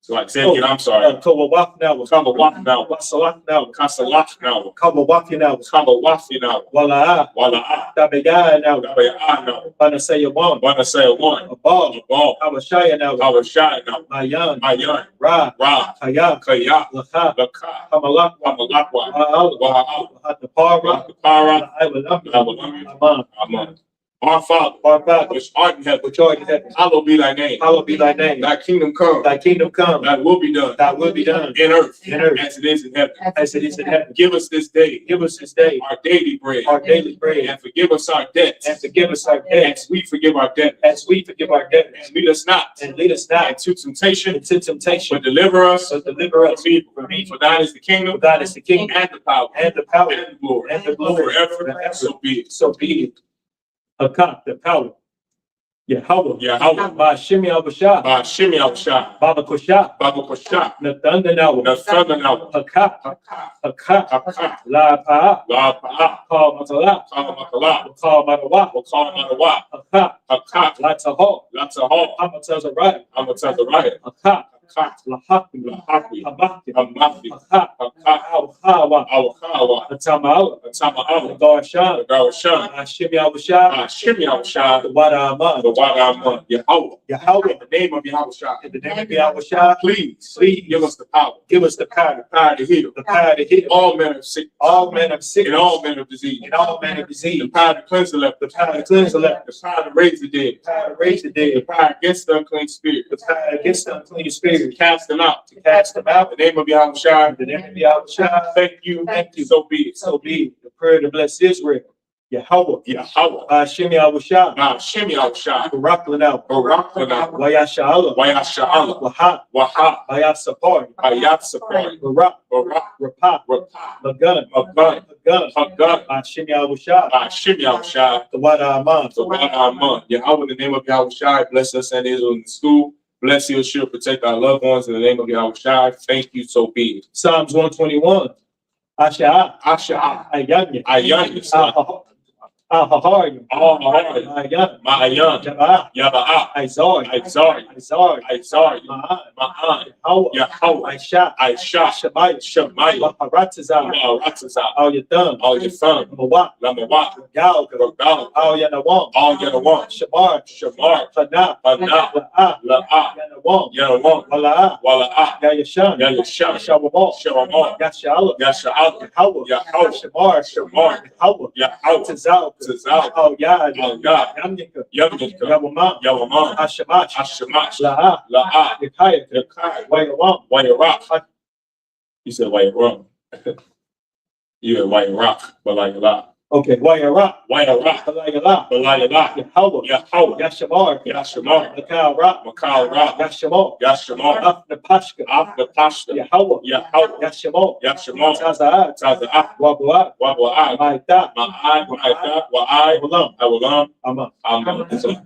[SPEAKER 1] So like, say again, I'm sorry.
[SPEAKER 2] Kawawaknao.
[SPEAKER 1] Kamawaknao.
[SPEAKER 2] Wasalaknao.
[SPEAKER 1] Kasalaknao.
[SPEAKER 2] Kawawaknao.
[SPEAKER 1] Kamawafinao.
[SPEAKER 2] Wala'a.
[SPEAKER 1] Wala'a.
[SPEAKER 2] Tabaya'nao.
[SPEAKER 1] Dabaya'anao.
[SPEAKER 2] Banasayawan.
[SPEAKER 1] Banasayawan.
[SPEAKER 2] Abal.
[SPEAKER 1] Abal.
[SPEAKER 2] Awashayanao.
[SPEAKER 1] Awashayanao.
[SPEAKER 2] Mayan.
[SPEAKER 1] Mayan.
[SPEAKER 2] Ra.
[SPEAKER 1] Ra.
[SPEAKER 2] Kaya.
[SPEAKER 1] Kaya.
[SPEAKER 2] Lakha.
[SPEAKER 1] Laka.
[SPEAKER 2] Kamalakwa.
[SPEAKER 1] Kamalakwa.
[SPEAKER 2] Wa'al.
[SPEAKER 1] Wa'al.
[SPEAKER 2] Hatapara.
[SPEAKER 1] Para.
[SPEAKER 2] Aman.
[SPEAKER 1] Amen. Our Father,
[SPEAKER 2] Our Father,
[SPEAKER 1] which art in heaven,
[SPEAKER 2] which art in heaven,
[SPEAKER 1] hallowed be thy name.
[SPEAKER 2] hallowed be thy name.
[SPEAKER 1] Thy kingdom come.
[SPEAKER 2] Thy kingdom come.
[SPEAKER 1] Thy will be done.
[SPEAKER 2] Thy will be done
[SPEAKER 1] In earth.
[SPEAKER 2] in earth
[SPEAKER 1] As it is in heaven.
[SPEAKER 2] as it is in heaven.
[SPEAKER 1] Give us this day
[SPEAKER 2] Give us this day
[SPEAKER 1] our daily bread.
[SPEAKER 2] our daily bread,
[SPEAKER 1] And forgive us our debts.
[SPEAKER 2] and forgive us our debts
[SPEAKER 1] As we forgive our debtors.
[SPEAKER 2] as we forgive our debtors.
[SPEAKER 1] And lead us not
[SPEAKER 2] And lead us not
[SPEAKER 1] into temptation,
[SPEAKER 2] into temptation,
[SPEAKER 1] but deliver us
[SPEAKER 2] but deliver us
[SPEAKER 1] from evil. For thine is the kingdom,
[SPEAKER 2] for thine is the kingdom
[SPEAKER 1] and the power,
[SPEAKER 2] and the power
[SPEAKER 1] and the glory,
[SPEAKER 2] and the glory
[SPEAKER 1] forever. So be it.
[SPEAKER 2] So be it. Hakak, the power. Yahweh.
[SPEAKER 1] Yahweh.
[SPEAKER 2] Bashimi Abashah.
[SPEAKER 1] Shimmy Al-Shah.
[SPEAKER 2] Baba Koshah.
[SPEAKER 1] Baba Kosha.
[SPEAKER 2] Nathandanao.
[SPEAKER 1] Nathanael.
[SPEAKER 2] Hakak.
[SPEAKER 1] Hakah.
[SPEAKER 2] Hakak.
[SPEAKER 1] Hakah.
[SPEAKER 2] La Pa'a.
[SPEAKER 1] La Pa'a.
[SPEAKER 2] Call Matala.
[SPEAKER 1] Kamakallah.
[SPEAKER 2] Call Matawa.
[SPEAKER 1] Wakal Manawa.
[SPEAKER 2] Hakak.
[SPEAKER 1] Hakah.
[SPEAKER 2] La Taho.
[SPEAKER 1] Latahal.
[SPEAKER 2] Hamatazariah.
[SPEAKER 1] Amatazariah.
[SPEAKER 2] Hakak.
[SPEAKER 1] Kat,
[SPEAKER 2] Lahaki,
[SPEAKER 1] Lahaki,
[SPEAKER 2] Hamaki,
[SPEAKER 1] Hamaki,
[SPEAKER 2] Haka,
[SPEAKER 1] Hakat,
[SPEAKER 2] Hawa,
[SPEAKER 1] Awakawa,
[SPEAKER 2] Atamawa,
[SPEAKER 1] Atama'a,
[SPEAKER 2] Garshan,
[SPEAKER 1] Garshan,
[SPEAKER 2] Ashimi Abusha,
[SPEAKER 1] Shimmy Awashai,
[SPEAKER 2] the Wada Aman,
[SPEAKER 1] the Wadaman, Yahweh.
[SPEAKER 2] Yahweh,
[SPEAKER 1] In the name of Yahushua,
[SPEAKER 2] in the name of Yahushua,
[SPEAKER 1] please
[SPEAKER 2] give us
[SPEAKER 1] the power,
[SPEAKER 2] give us the power,
[SPEAKER 1] power to heal
[SPEAKER 2] the power to heal
[SPEAKER 1] all manner of sickness,
[SPEAKER 2] all men of
[SPEAKER 1] and
[SPEAKER 2] sickness,
[SPEAKER 1] all manner of disease,
[SPEAKER 2] and all men of
[SPEAKER 1] the
[SPEAKER 2] disease,
[SPEAKER 1] power to cleanse the leper,
[SPEAKER 2] the power to cleanse the leper,
[SPEAKER 1] the power to raise the dead,
[SPEAKER 2] the power to raise the
[SPEAKER 1] the
[SPEAKER 2] dead,
[SPEAKER 1] power against the unclean spirit,
[SPEAKER 2] the power against the unclean
[SPEAKER 1] to
[SPEAKER 2] spirit,
[SPEAKER 1] cast them out.
[SPEAKER 2] to cast them out.
[SPEAKER 1] In the name of Yahushua,
[SPEAKER 2] In the name of Yahushua,
[SPEAKER 1] thank you, so be it.
[SPEAKER 2] so be it. The prayer to bless Israel. Yahweh,
[SPEAKER 1] Yahweh,
[SPEAKER 2] Ashimi Abusha,
[SPEAKER 1] Shimmy Awashai,
[SPEAKER 2] Baraklanau,
[SPEAKER 1] Baraklanah,
[SPEAKER 2] Wayashala,
[SPEAKER 1] Wayasha'ala,
[SPEAKER 2] Waha,
[SPEAKER 1] Waha,
[SPEAKER 2] Bayasapar,
[SPEAKER 1] Ayatsapar,
[SPEAKER 2] Barak,
[SPEAKER 1] Barak,
[SPEAKER 2] Rapah,
[SPEAKER 1] Rapah,
[SPEAKER 2] Magun,
[SPEAKER 1] Magun,
[SPEAKER 2] Magun,
[SPEAKER 1] Hagun,
[SPEAKER 2] Ashimi Abusha,
[SPEAKER 1] Shimmy Awashai,
[SPEAKER 2] the Wada Aman,
[SPEAKER 1] the Wadaman. Yahweh, in the name of Yahushua, bless us and Israel in the school. Bless you, shield, protect our loved ones in the name of Yahushua. Thank you, so be it.
[SPEAKER 2] Psalms 121. Asha,
[SPEAKER 1] Asha,
[SPEAKER 2] Ayanya,
[SPEAKER 1] Ayanya,
[SPEAKER 2] Ahahari,
[SPEAKER 1] Ahahari,
[SPEAKER 2] Ayan,
[SPEAKER 1] Ma'ayan,
[SPEAKER 2] Jabaa,
[SPEAKER 1] Yaba'a,
[SPEAKER 2] Izar,
[SPEAKER 1] Izari,
[SPEAKER 2] Izar,
[SPEAKER 1] Izari,
[SPEAKER 2] Ma'an,
[SPEAKER 1] Ma'an,
[SPEAKER 2] Yahweh,
[SPEAKER 1] Yahweh,
[SPEAKER 2] Aisha,
[SPEAKER 1] Aisha,
[SPEAKER 2] Shamaya,
[SPEAKER 1] Shemaiah,
[SPEAKER 2] Maharatazah,
[SPEAKER 1] Ma'aratazah,
[SPEAKER 2] Al Yatham,
[SPEAKER 1] Al Yatham,
[SPEAKER 2] Mawat,
[SPEAKER 1] Lamawat,
[SPEAKER 2] Gal,
[SPEAKER 1] Ragal,
[SPEAKER 2] Al Yanawam,
[SPEAKER 1] Al Yanawam,
[SPEAKER 2] Shamar,
[SPEAKER 1] Shamar,
[SPEAKER 2] Hana,
[SPEAKER 1] Hana,
[SPEAKER 2] La'ah,
[SPEAKER 1] La'ah,
[SPEAKER 2] Yanawam,
[SPEAKER 1] Yanawam,
[SPEAKER 2] Wala'ah,
[SPEAKER 1] Wala'ah,
[SPEAKER 2] Yayashan,
[SPEAKER 1] Yayashan,
[SPEAKER 2] Shawamah,
[SPEAKER 1] Shawamah,
[SPEAKER 2] Yashala,
[SPEAKER 1] Yasha'al,
[SPEAKER 2] Yahweh,
[SPEAKER 1] Yahweh,
[SPEAKER 2] Shamar,
[SPEAKER 1] Shamar,
[SPEAKER 2] Yahweh,
[SPEAKER 1] Yahweh,
[SPEAKER 2] Tazal,
[SPEAKER 1] Tazal,
[SPEAKER 2] Al Yad,
[SPEAKER 1] Al Yad,
[SPEAKER 2] Yamnika,
[SPEAKER 1] Yamnika,
[SPEAKER 2] Yawamah,
[SPEAKER 1] Yawamah,
[SPEAKER 2] Ashamash,
[SPEAKER 1] Ashamash,
[SPEAKER 2] La'ah,
[SPEAKER 1] La'ah,
[SPEAKER 2] Yakaya,
[SPEAKER 1] Yakai,
[SPEAKER 2] Wayawam,
[SPEAKER 1] Wayarach. You said Wayarach. You said Wayarach, Balayala.
[SPEAKER 2] Okay, Wayarach,
[SPEAKER 1] Wayarach,
[SPEAKER 2] Balayala,
[SPEAKER 1] Balayala,
[SPEAKER 2] Yahweh,
[SPEAKER 1] Yahweh,
[SPEAKER 2] Yashamar,
[SPEAKER 1] Yashamar,
[SPEAKER 2] Makal Ra,
[SPEAKER 1] Makal Ra,
[SPEAKER 2] Yashamar,
[SPEAKER 1] Yashamar,
[SPEAKER 2] Afnapashka,
[SPEAKER 1] Afnapashka,
[SPEAKER 2] Yahweh,
[SPEAKER 1] Yahweh,
[SPEAKER 2] Yashamar,
[SPEAKER 1] Yashamar,
[SPEAKER 2] Taza'at,
[SPEAKER 1] Taza'at,
[SPEAKER 2] Wabu'at,
[SPEAKER 1] Wabu'at,
[SPEAKER 2] Ma'ita,
[SPEAKER 1] Ma'ai, Ma'ita, Wa'ai,
[SPEAKER 2] Awalam,
[SPEAKER 1] Awalam,
[SPEAKER 2] Ama.
[SPEAKER 1] Amen.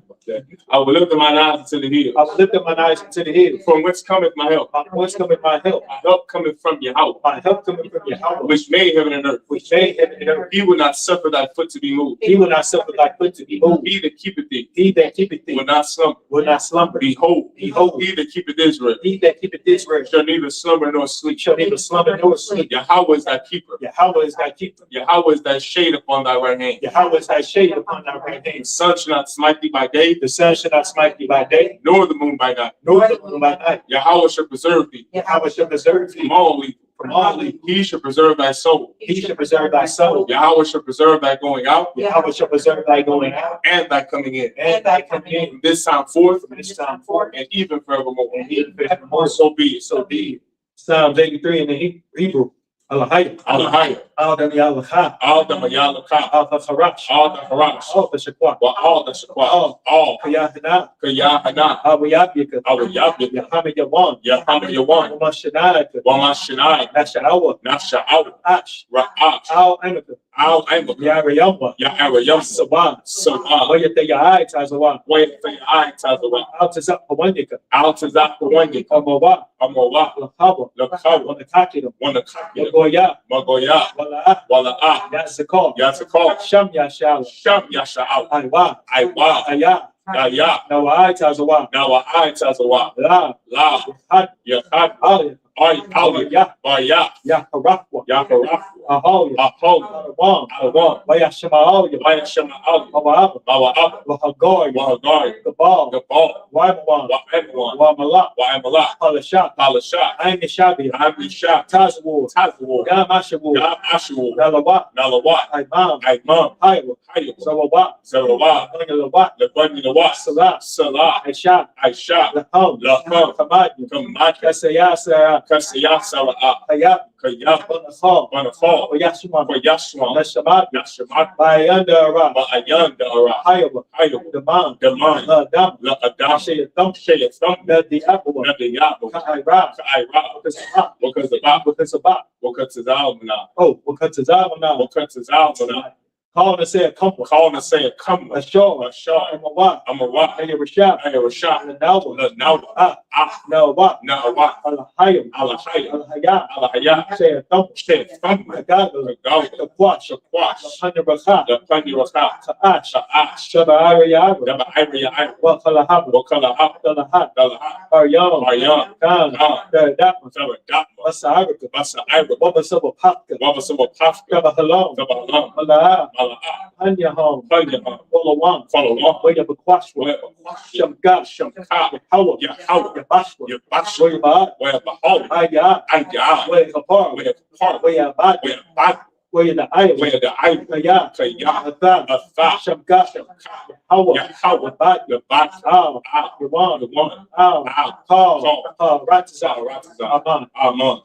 [SPEAKER 1] I will lift my eyes to the hills.
[SPEAKER 2] I will lift up my eyes to the hills.
[SPEAKER 1] From whence cometh my help?
[SPEAKER 2] From whence cometh my help?
[SPEAKER 1] My help cometh from Yahweh,
[SPEAKER 2] My help cometh from Yahweh,
[SPEAKER 1] which made heaven and earth.
[SPEAKER 2] which made heaven and earth.
[SPEAKER 1] He will not suffer thy foot to be moved.
[SPEAKER 2] He will not suffer thy foot to be moved.
[SPEAKER 1] He that keepeth thee
[SPEAKER 2] He that keepeth
[SPEAKER 1] will
[SPEAKER 2] thee
[SPEAKER 1] not slumber.
[SPEAKER 2] will not slumber.
[SPEAKER 1] Behold,
[SPEAKER 2] Behold,
[SPEAKER 1] he that keepeth Israel
[SPEAKER 2] he that keepeth Israel
[SPEAKER 1] shall neither slumber nor sleep.
[SPEAKER 2] shall neither slumber nor sleep.
[SPEAKER 1] Yahweh is thy keeper.
[SPEAKER 2] Yahweh is thy keeper.
[SPEAKER 1] Yahweh is thy shade upon thy right hand.
[SPEAKER 2] Yahweh is thy shade upon thy right
[SPEAKER 1] The
[SPEAKER 2] hand.
[SPEAKER 1] sun shall not smite thee by day,
[SPEAKER 2] The sun shall not smite thee by day,
[SPEAKER 1] nor the moon by night.
[SPEAKER 2] nor the moon by night.
[SPEAKER 1] Yahweh shall preserve thee
[SPEAKER 2] Yahweh shall preserve thee
[SPEAKER 1] from all evil.
[SPEAKER 2] from all evil.
[SPEAKER 1] He shall preserve thy soul.
[SPEAKER 2] He shall preserve thy soul.
[SPEAKER 1] Yahweh shall preserve thy going out
[SPEAKER 2] Yahweh shall preserve thy going out
[SPEAKER 1] and thy coming in.
[SPEAKER 2] and thy coming in
[SPEAKER 1] From this time forth
[SPEAKER 2] from this time forth
[SPEAKER 1] and even forevermore.
[SPEAKER 2] and even forevermore.
[SPEAKER 1] So be it.
[SPEAKER 2] So be it. Psalms 83 in the Hebrew. Alahai.
[SPEAKER 1] Alahai,
[SPEAKER 2] Adam Yalachah.
[SPEAKER 1] all the Mayalakah,
[SPEAKER 2] Al Harash.
[SPEAKER 1] all the Harash,
[SPEAKER 2] Al Tashakwa.
[SPEAKER 1] all the Shaqwa, all
[SPEAKER 2] Kayahana.
[SPEAKER 1] Kayahana,
[SPEAKER 2] Abu Yabika.
[SPEAKER 1] our Yabik,
[SPEAKER 2] Yahamid Yawan.
[SPEAKER 1] Yahanna Yawan,
[SPEAKER 2] Umashanaka.
[SPEAKER 1] Wamashanai,
[SPEAKER 2] Nasha'awa.
[SPEAKER 1] Nasha'aw,
[SPEAKER 2] Ash.
[SPEAKER 1] Ra'ash,
[SPEAKER 2] Al Amika.
[SPEAKER 1] Al Amaka,
[SPEAKER 2] Yarayamba.
[SPEAKER 1] Ya'arayam,
[SPEAKER 2] Sawan.
[SPEAKER 1] Sawa,
[SPEAKER 2] Wayatayai Tazawan.
[SPEAKER 1] Wait for your eye, Tazawa,
[SPEAKER 2] Al Tazak Hawandika.
[SPEAKER 1] Al Tazakawandi,
[SPEAKER 2] Amawa.
[SPEAKER 1] Amawa,
[SPEAKER 2] Lahawa.
[SPEAKER 1] Lakawa,
[SPEAKER 2] Wanakakidam.
[SPEAKER 1] Wanakaki,
[SPEAKER 2] Magoya.
[SPEAKER 1] Magoya,
[SPEAKER 2] Wala.
[SPEAKER 1] Wala'ah,
[SPEAKER 2] Yazakal.
[SPEAKER 1] Yazakal,
[SPEAKER 2] Sham Yashal.
[SPEAKER 1] Sham Yasha'aw,
[SPEAKER 2] Aywa.
[SPEAKER 1] Aywa,
[SPEAKER 2] Aya.
[SPEAKER 1] Yaya,
[SPEAKER 2] Nawai Tazawan.
[SPEAKER 1] now our eye Tazawa,
[SPEAKER 2] La.
[SPEAKER 1] La,
[SPEAKER 2] Had.
[SPEAKER 1] Yahad,
[SPEAKER 2] Ali.
[SPEAKER 1] Ali,
[SPEAKER 2] Ya.
[SPEAKER 1] Baya,
[SPEAKER 2] Yaharakwa.
[SPEAKER 1] Yaharaf,
[SPEAKER 2] Aholia.
[SPEAKER 1] Ahol,
[SPEAKER 2] Alawam.
[SPEAKER 1] Awam,
[SPEAKER 2] Wayashamaolia.
[SPEAKER 1] Wayashama Ali,
[SPEAKER 2] Mawab.
[SPEAKER 1] Mawa'ab,
[SPEAKER 2] Wahagoy.
[SPEAKER 1] Wahagari,
[SPEAKER 2] Gabal.
[SPEAKER 1] Gabal,
[SPEAKER 2] Waimawan.
[SPEAKER 1] Wa'emwan,
[SPEAKER 2] Wamala.
[SPEAKER 1] Wa'emala,
[SPEAKER 2] Palashat.
[SPEAKER 1] Palashat,
[SPEAKER 2] I'm Yashabia.
[SPEAKER 1] Amisha,
[SPEAKER 2] Tazawar.
[SPEAKER 1] Tazawar,
[SPEAKER 2] Yamashawu.
[SPEAKER 1] Gab Ashu,
[SPEAKER 2] Nalawat.
[SPEAKER 1] Nalawat,
[SPEAKER 2] Imam.
[SPEAKER 1] Imam,
[SPEAKER 2] Haywa.
[SPEAKER 1] Hayy,
[SPEAKER 2] Zawawat.
[SPEAKER 1] Zarawat,
[SPEAKER 2] Bangalawat.
[SPEAKER 1] Labani Lawat,
[SPEAKER 2] Salah.
[SPEAKER 1] Salah,
[SPEAKER 2] Aisha.
[SPEAKER 1] Aisha,
[SPEAKER 2] Laham.
[SPEAKER 1] Laham,
[SPEAKER 2] Kamadi.
[SPEAKER 1] Kamad,
[SPEAKER 2] Kasayasa.
[SPEAKER 1] Kasiyah, Sara'ah,
[SPEAKER 2] Hayat.
[SPEAKER 1] Kayah,
[SPEAKER 2] Banasal.
[SPEAKER 1] Banafal,
[SPEAKER 2] Wayashman.
[SPEAKER 1] Yashwan,
[SPEAKER 2] Nashamat.
[SPEAKER 1] Yashamat,
[SPEAKER 2] Bayanda Ra.
[SPEAKER 1] Ma'ayan, Dara,
[SPEAKER 2] Haywa.
[SPEAKER 1] Hayy,
[SPEAKER 2] Daman.
[SPEAKER 1] Daman,
[SPEAKER 2] Dam.
[SPEAKER 1] La Adam,
[SPEAKER 2] Shayatam.
[SPEAKER 1] Shayat,
[SPEAKER 2] Nadi Abwa.
[SPEAKER 1] Nadi Yabu,
[SPEAKER 2] Kaira.
[SPEAKER 1] Kaira,
[SPEAKER 2] Wakasaba.
[SPEAKER 1] Wakazaba,
[SPEAKER 2] Wakasaba.
[SPEAKER 1] Wakazalmana,
[SPEAKER 2] Oh, Wakatazamana.
[SPEAKER 1] Wakazalmana,
[SPEAKER 2] Calling to say a couple.
[SPEAKER 1] Calling to say a come.
[SPEAKER 2] A shaw.
[SPEAKER 1] A shaw.
[SPEAKER 2] I'm a what?
[SPEAKER 1] I'm a what?
[SPEAKER 2] I hear a shot.
[SPEAKER 1] I hear a shot.
[SPEAKER 2] The now.
[SPEAKER 1] The now.
[SPEAKER 2] No what?
[SPEAKER 1] No what?
[SPEAKER 2] Al-Hayim.
[SPEAKER 1] Al-Hayim.
[SPEAKER 2] Al-Hayah.
[SPEAKER 1] Al-Hayah.
[SPEAKER 2] Say a thump.
[SPEAKER 1] Say a thump.
[SPEAKER 2] The goggle. The quash.
[SPEAKER 1] The quash.
[SPEAKER 2] The hundred rakah.
[SPEAKER 1] The Pani Raka.
[SPEAKER 2] Ta'ash.
[SPEAKER 1] Ta'ash.
[SPEAKER 2] Shaba Ariyah.
[SPEAKER 1] Daba Iriya.
[SPEAKER 2] Wa Kalahab.
[SPEAKER 1] Wakalaha.
[SPEAKER 2] Dalahat.
[SPEAKER 1] Dalaha.
[SPEAKER 2] Aryam.
[SPEAKER 1] Aryam.
[SPEAKER 2] Khan. Dapma.
[SPEAKER 1] Daba Dapma.
[SPEAKER 2] Basa Arika.
[SPEAKER 1] Basa Ira.
[SPEAKER 2] Waba Saba Papka.
[SPEAKER 1] Waba Saba Pafka.
[SPEAKER 2] Daba Halam.
[SPEAKER 1] Daba Halam.
[SPEAKER 2] Malaha.
[SPEAKER 1] Malaha.
[SPEAKER 2] Anyaham.
[SPEAKER 1] Panyaham.
[SPEAKER 2] Follow
[SPEAKER 1] Follow on.
[SPEAKER 2] Waya Bakwashwa. Shamka.
[SPEAKER 1] Shamka.
[SPEAKER 2] Hawa.
[SPEAKER 1] Yahawa.
[SPEAKER 2] Yabashwa.
[SPEAKER 1] Yabash.
[SPEAKER 2] Waya Bahat.
[SPEAKER 1] Waya Bahal.
[SPEAKER 2] Aya.
[SPEAKER 1] Aya.
[SPEAKER 2] Waya Kapar.
[SPEAKER 1] Waya Kapar.
[SPEAKER 2] Waya Bad.
[SPEAKER 1] Waya Bad.
[SPEAKER 2] Waya the Ayah.
[SPEAKER 1] Waya the Aya.
[SPEAKER 2] Kaya.
[SPEAKER 1] Kaya.
[SPEAKER 2] Atha.
[SPEAKER 1] Atha.
[SPEAKER 2] Shamka.
[SPEAKER 1] Shamka.
[SPEAKER 2] Hawa.
[SPEAKER 1] Yahawa.
[SPEAKER 2] Bad.
[SPEAKER 1] Yabash.
[SPEAKER 2] Al.
[SPEAKER 1] Al.
[SPEAKER 2] Yawan.
[SPEAKER 1] Yawan.
[SPEAKER 2] Al.
[SPEAKER 1] Al.
[SPEAKER 2] Call. Ratazah.
[SPEAKER 1] Ratazah.
[SPEAKER 2] Aman.
[SPEAKER 1] Amen.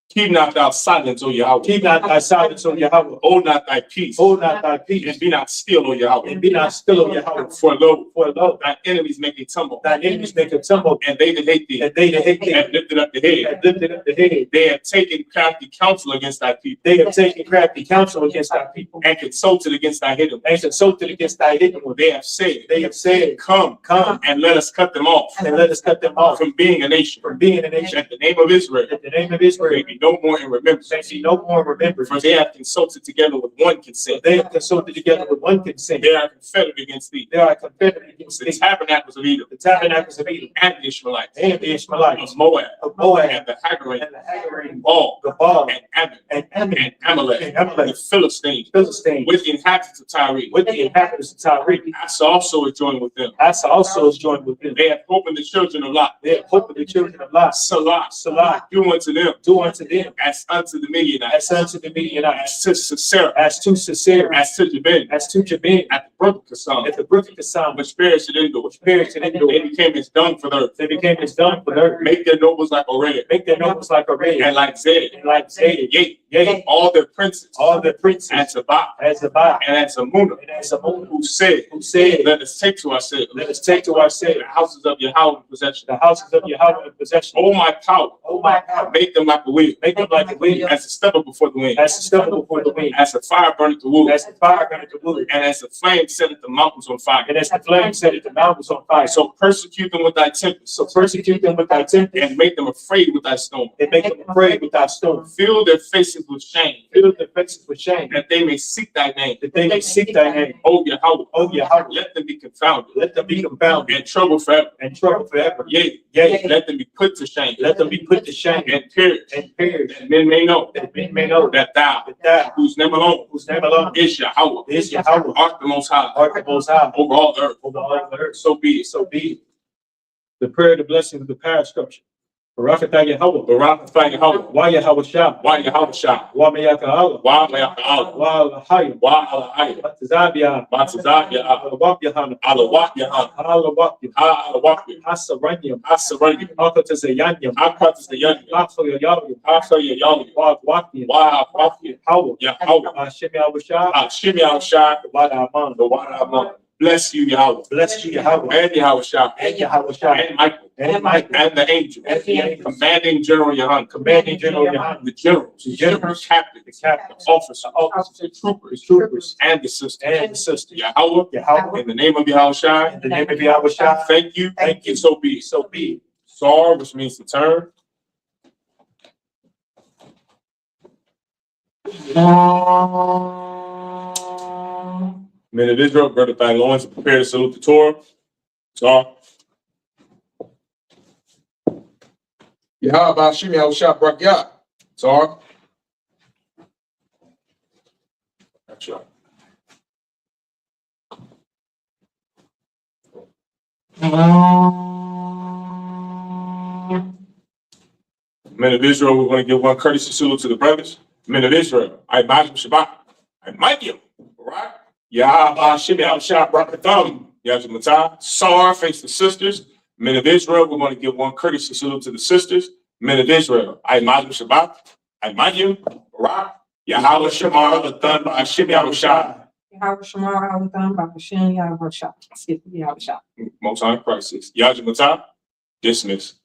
[SPEAKER 1] Keep not thou silence, O Yahweh.
[SPEAKER 2] Keep not thy silence, O Yahweh.
[SPEAKER 1] Hold not thy peace.
[SPEAKER 2] Hold not thy peace.
[SPEAKER 1] And be not still, O Yahweh.
[SPEAKER 2] And be not still, O Yahweh.
[SPEAKER 1] For lo,
[SPEAKER 2] Thy
[SPEAKER 1] enemies make a tumble.
[SPEAKER 2] Thine enemies make a tumble.
[SPEAKER 1] And they that hate thee
[SPEAKER 2] And they that hate thee
[SPEAKER 1] have lifted up the head.
[SPEAKER 2] have lifted up the head.
[SPEAKER 1] They have taken crafty counsel against thy people.
[SPEAKER 2] They have taken crafty counsel against thy people.
[SPEAKER 1] And consulted against thy hidden.
[SPEAKER 2] And consulted against thy hidden one.
[SPEAKER 1] They have said,
[SPEAKER 2] Come,
[SPEAKER 1] and let us cut them off
[SPEAKER 2] and let us cut them off
[SPEAKER 1] from being a nation.
[SPEAKER 2] from being a nation.
[SPEAKER 1] That the name of Israel
[SPEAKER 2] In the name of
[SPEAKER 1] may
[SPEAKER 2] Israel,
[SPEAKER 1] be no more in remembrance.
[SPEAKER 2] may be no more remembered.
[SPEAKER 1] For they have consulted together with one consent.
[SPEAKER 2] They have consulted together with one consent.
[SPEAKER 1] They are confederate against thee.
[SPEAKER 2] They are confederate against
[SPEAKER 1] The
[SPEAKER 2] thee.
[SPEAKER 1] tabernacles of Edom
[SPEAKER 2] The tabernacles of Edom
[SPEAKER 1] and the Ishmaelites
[SPEAKER 2] and the Ishmaelites
[SPEAKER 1] of Moab
[SPEAKER 2] of Moab
[SPEAKER 1] and the Hagarenes,
[SPEAKER 2] and the Hagarenes,
[SPEAKER 1] Baal
[SPEAKER 2] Gabal
[SPEAKER 1] and Ammon
[SPEAKER 2] and Ammon
[SPEAKER 1] and Amalek,
[SPEAKER 2] and Amalek,
[SPEAKER 1] the Philistines,
[SPEAKER 2] Philistines,
[SPEAKER 1] with the inhabitants of Tyre.
[SPEAKER 2] with the inhabitants of Tyre.
[SPEAKER 1] Asa also is joined with them.
[SPEAKER 2] Asa also is joined with them.
[SPEAKER 1] They have opened the children of Lot.
[SPEAKER 2] They have hope of the children of Lot.
[SPEAKER 1] Salah,
[SPEAKER 2] Salah,
[SPEAKER 1] do unto them
[SPEAKER 2] do unto them
[SPEAKER 1] as unto the Midianites,
[SPEAKER 2] as unto the Midianites,
[SPEAKER 1] as to Sisera,
[SPEAKER 2] as to Sisera,
[SPEAKER 1] as to Jabin,
[SPEAKER 2] as to Jabin,
[SPEAKER 1] at the brook of Kasam,
[SPEAKER 2] at the brook of Kasam,
[SPEAKER 1] which perished in Endor.
[SPEAKER 2] which perished in Endor.
[SPEAKER 1] They became as dung for the earth.
[SPEAKER 2] They became as dung for the earth.
[SPEAKER 1] Make their nobles like Oreb,
[SPEAKER 2] Make their nobles like a red,
[SPEAKER 1] and like Zed,
[SPEAKER 2] and like Zedek,
[SPEAKER 1] yea, all their princes,
[SPEAKER 2] all the princes,
[SPEAKER 1] and Sabbath,
[SPEAKER 2] as Zabah,
[SPEAKER 1] and as Amunah,
[SPEAKER 2] and as Ammon,
[SPEAKER 1] who said,
[SPEAKER 2] who said,
[SPEAKER 1] let us take to ourselves
[SPEAKER 2] let us take to ourselves
[SPEAKER 1] the houses of Yahweh in possession.
[SPEAKER 2] the houses of Yahweh in possession.
[SPEAKER 1] Oh, my power,
[SPEAKER 2] Oh my power,
[SPEAKER 1] make them like a wheel,
[SPEAKER 2] make them like a wind,
[SPEAKER 1] as a stubble before the wind,
[SPEAKER 2] as a stubble before the wind,
[SPEAKER 1] as a fire burneth the wood,
[SPEAKER 2] as the fire burneth the wood,
[SPEAKER 1] and as the flame setteth the mountains on fire.
[SPEAKER 2] and as the flame set the mountains on fire.
[SPEAKER 1] So persecute them with thy tempest,
[SPEAKER 2] So persecute them with thy tempest,
[SPEAKER 1] and make them afraid with thy storm.
[SPEAKER 2] and make them afraid with thy storm.
[SPEAKER 1] Fill their faces with shame,
[SPEAKER 2] Fill their faces with shame,
[SPEAKER 1] that they may seek thy name.
[SPEAKER 2] that they may seek thy name.
[SPEAKER 1] O Yahweh,
[SPEAKER 2] Oh Yahweh,
[SPEAKER 1] let them be confounded
[SPEAKER 2] let them be confounded
[SPEAKER 1] and troubled forever.
[SPEAKER 2] and troubled forever.
[SPEAKER 1] Yea,
[SPEAKER 2] Yea,
[SPEAKER 1] let them be put to shame
[SPEAKER 2] let them be put to shame
[SPEAKER 1] and perish,
[SPEAKER 2] and perish,
[SPEAKER 1] that men may know
[SPEAKER 2] that men may know
[SPEAKER 1] that thou,
[SPEAKER 2] that thou,
[SPEAKER 1] whose name alone
[SPEAKER 2] whose name alone
[SPEAKER 1] is Yahweh,
[SPEAKER 2] is Yahweh,
[SPEAKER 1] art the most high
[SPEAKER 2] art the most high
[SPEAKER 1] over all the earth.
[SPEAKER 2] over all the earth.
[SPEAKER 1] So be it.
[SPEAKER 2] So be it. The prayer, the blessing of the power structure. Barakatah Yahweh,
[SPEAKER 1] Barak Yahweh,
[SPEAKER 2] Wa Yahweh Shah,
[SPEAKER 1] why Yahweh Shah,
[SPEAKER 2] Wa Mayaka Allah,
[SPEAKER 1] why Mayaka'al,
[SPEAKER 2] Wa Alahayim,
[SPEAKER 1] why Alahayim,
[SPEAKER 2] Batazabia,
[SPEAKER 1] Batazah Yah,
[SPEAKER 2] Alawab Yahanna,
[SPEAKER 1] Alawak Yahan,
[SPEAKER 2] Alawab,
[SPEAKER 1] Alawak,
[SPEAKER 2] Asaranyam,
[SPEAKER 1] Asarani,
[SPEAKER 2] Akatazayanyam,
[SPEAKER 1] Akwatas the young,
[SPEAKER 2] Akhoya Yahweh,
[SPEAKER 1] Asa Yahweh,
[SPEAKER 2] Wa Wakian,
[SPEAKER 1] why Wafi,
[SPEAKER 2] Hawa,
[SPEAKER 1] Yahweh,
[SPEAKER 2] Hashem Yahweh Shah,
[SPEAKER 1] Shimmy Al Shah,
[SPEAKER 2] Wa Aman.
[SPEAKER 1] the one Amon. Bless you, Yahweh,
[SPEAKER 2] Bless you, Yahweh,
[SPEAKER 1] and Yahweh Shah,
[SPEAKER 2] and Yahweh Shah,
[SPEAKER 1] and Michael,
[SPEAKER 2] and Michael,
[SPEAKER 1] and the angel,
[SPEAKER 2] and the angels,
[SPEAKER 1] commanding General Yahanna,
[SPEAKER 2] commanding General Yahanna,
[SPEAKER 1] the generals,
[SPEAKER 2] the generals,
[SPEAKER 1] captains,
[SPEAKER 2] the captains,
[SPEAKER 1] officers,
[SPEAKER 2] officers,
[SPEAKER 1] troopers,
[SPEAKER 2] troopers,
[SPEAKER 1] and the sisters.
[SPEAKER 2] and the sisters.
[SPEAKER 1] Yahweh,
[SPEAKER 2] Yahweh,
[SPEAKER 1] in the name of Yahweh Shai,
[SPEAKER 2] in the name of Yahweh Shah,
[SPEAKER 1] thank you, so be it.
[SPEAKER 2] so be it.
[SPEAKER 1] Sar, which means to turn. Men of Israel, gird up thy loins and prepare to salute the Torah. Sar.
[SPEAKER 4] Yahweh Hashem Yahweh Shah Barak Yah.
[SPEAKER 1] Sar. Gotcha. Men of Israel, we're going to give one courtesy salute to the brothers. Men of Israel, I.S.U.P.K. Shabbat. I might you. Right? Yahweh Shem Yahweh Shah Brakatham. Yajamatah. Sar, face the sisters. Men of Israel, we're going to give one courtesy salute to the sisters. Men of Israel, I.S.U.P.K. Shabbat. I might you. Right? Yahweh Shemar, the Thun, by Shem Yahweh Shah.
[SPEAKER 3] Yahweh Shemar, Alatham, Bakashin, Yahweh Shah. Yahweh Shah.
[SPEAKER 1] Most High crisis. Yajamatah. Dismiss.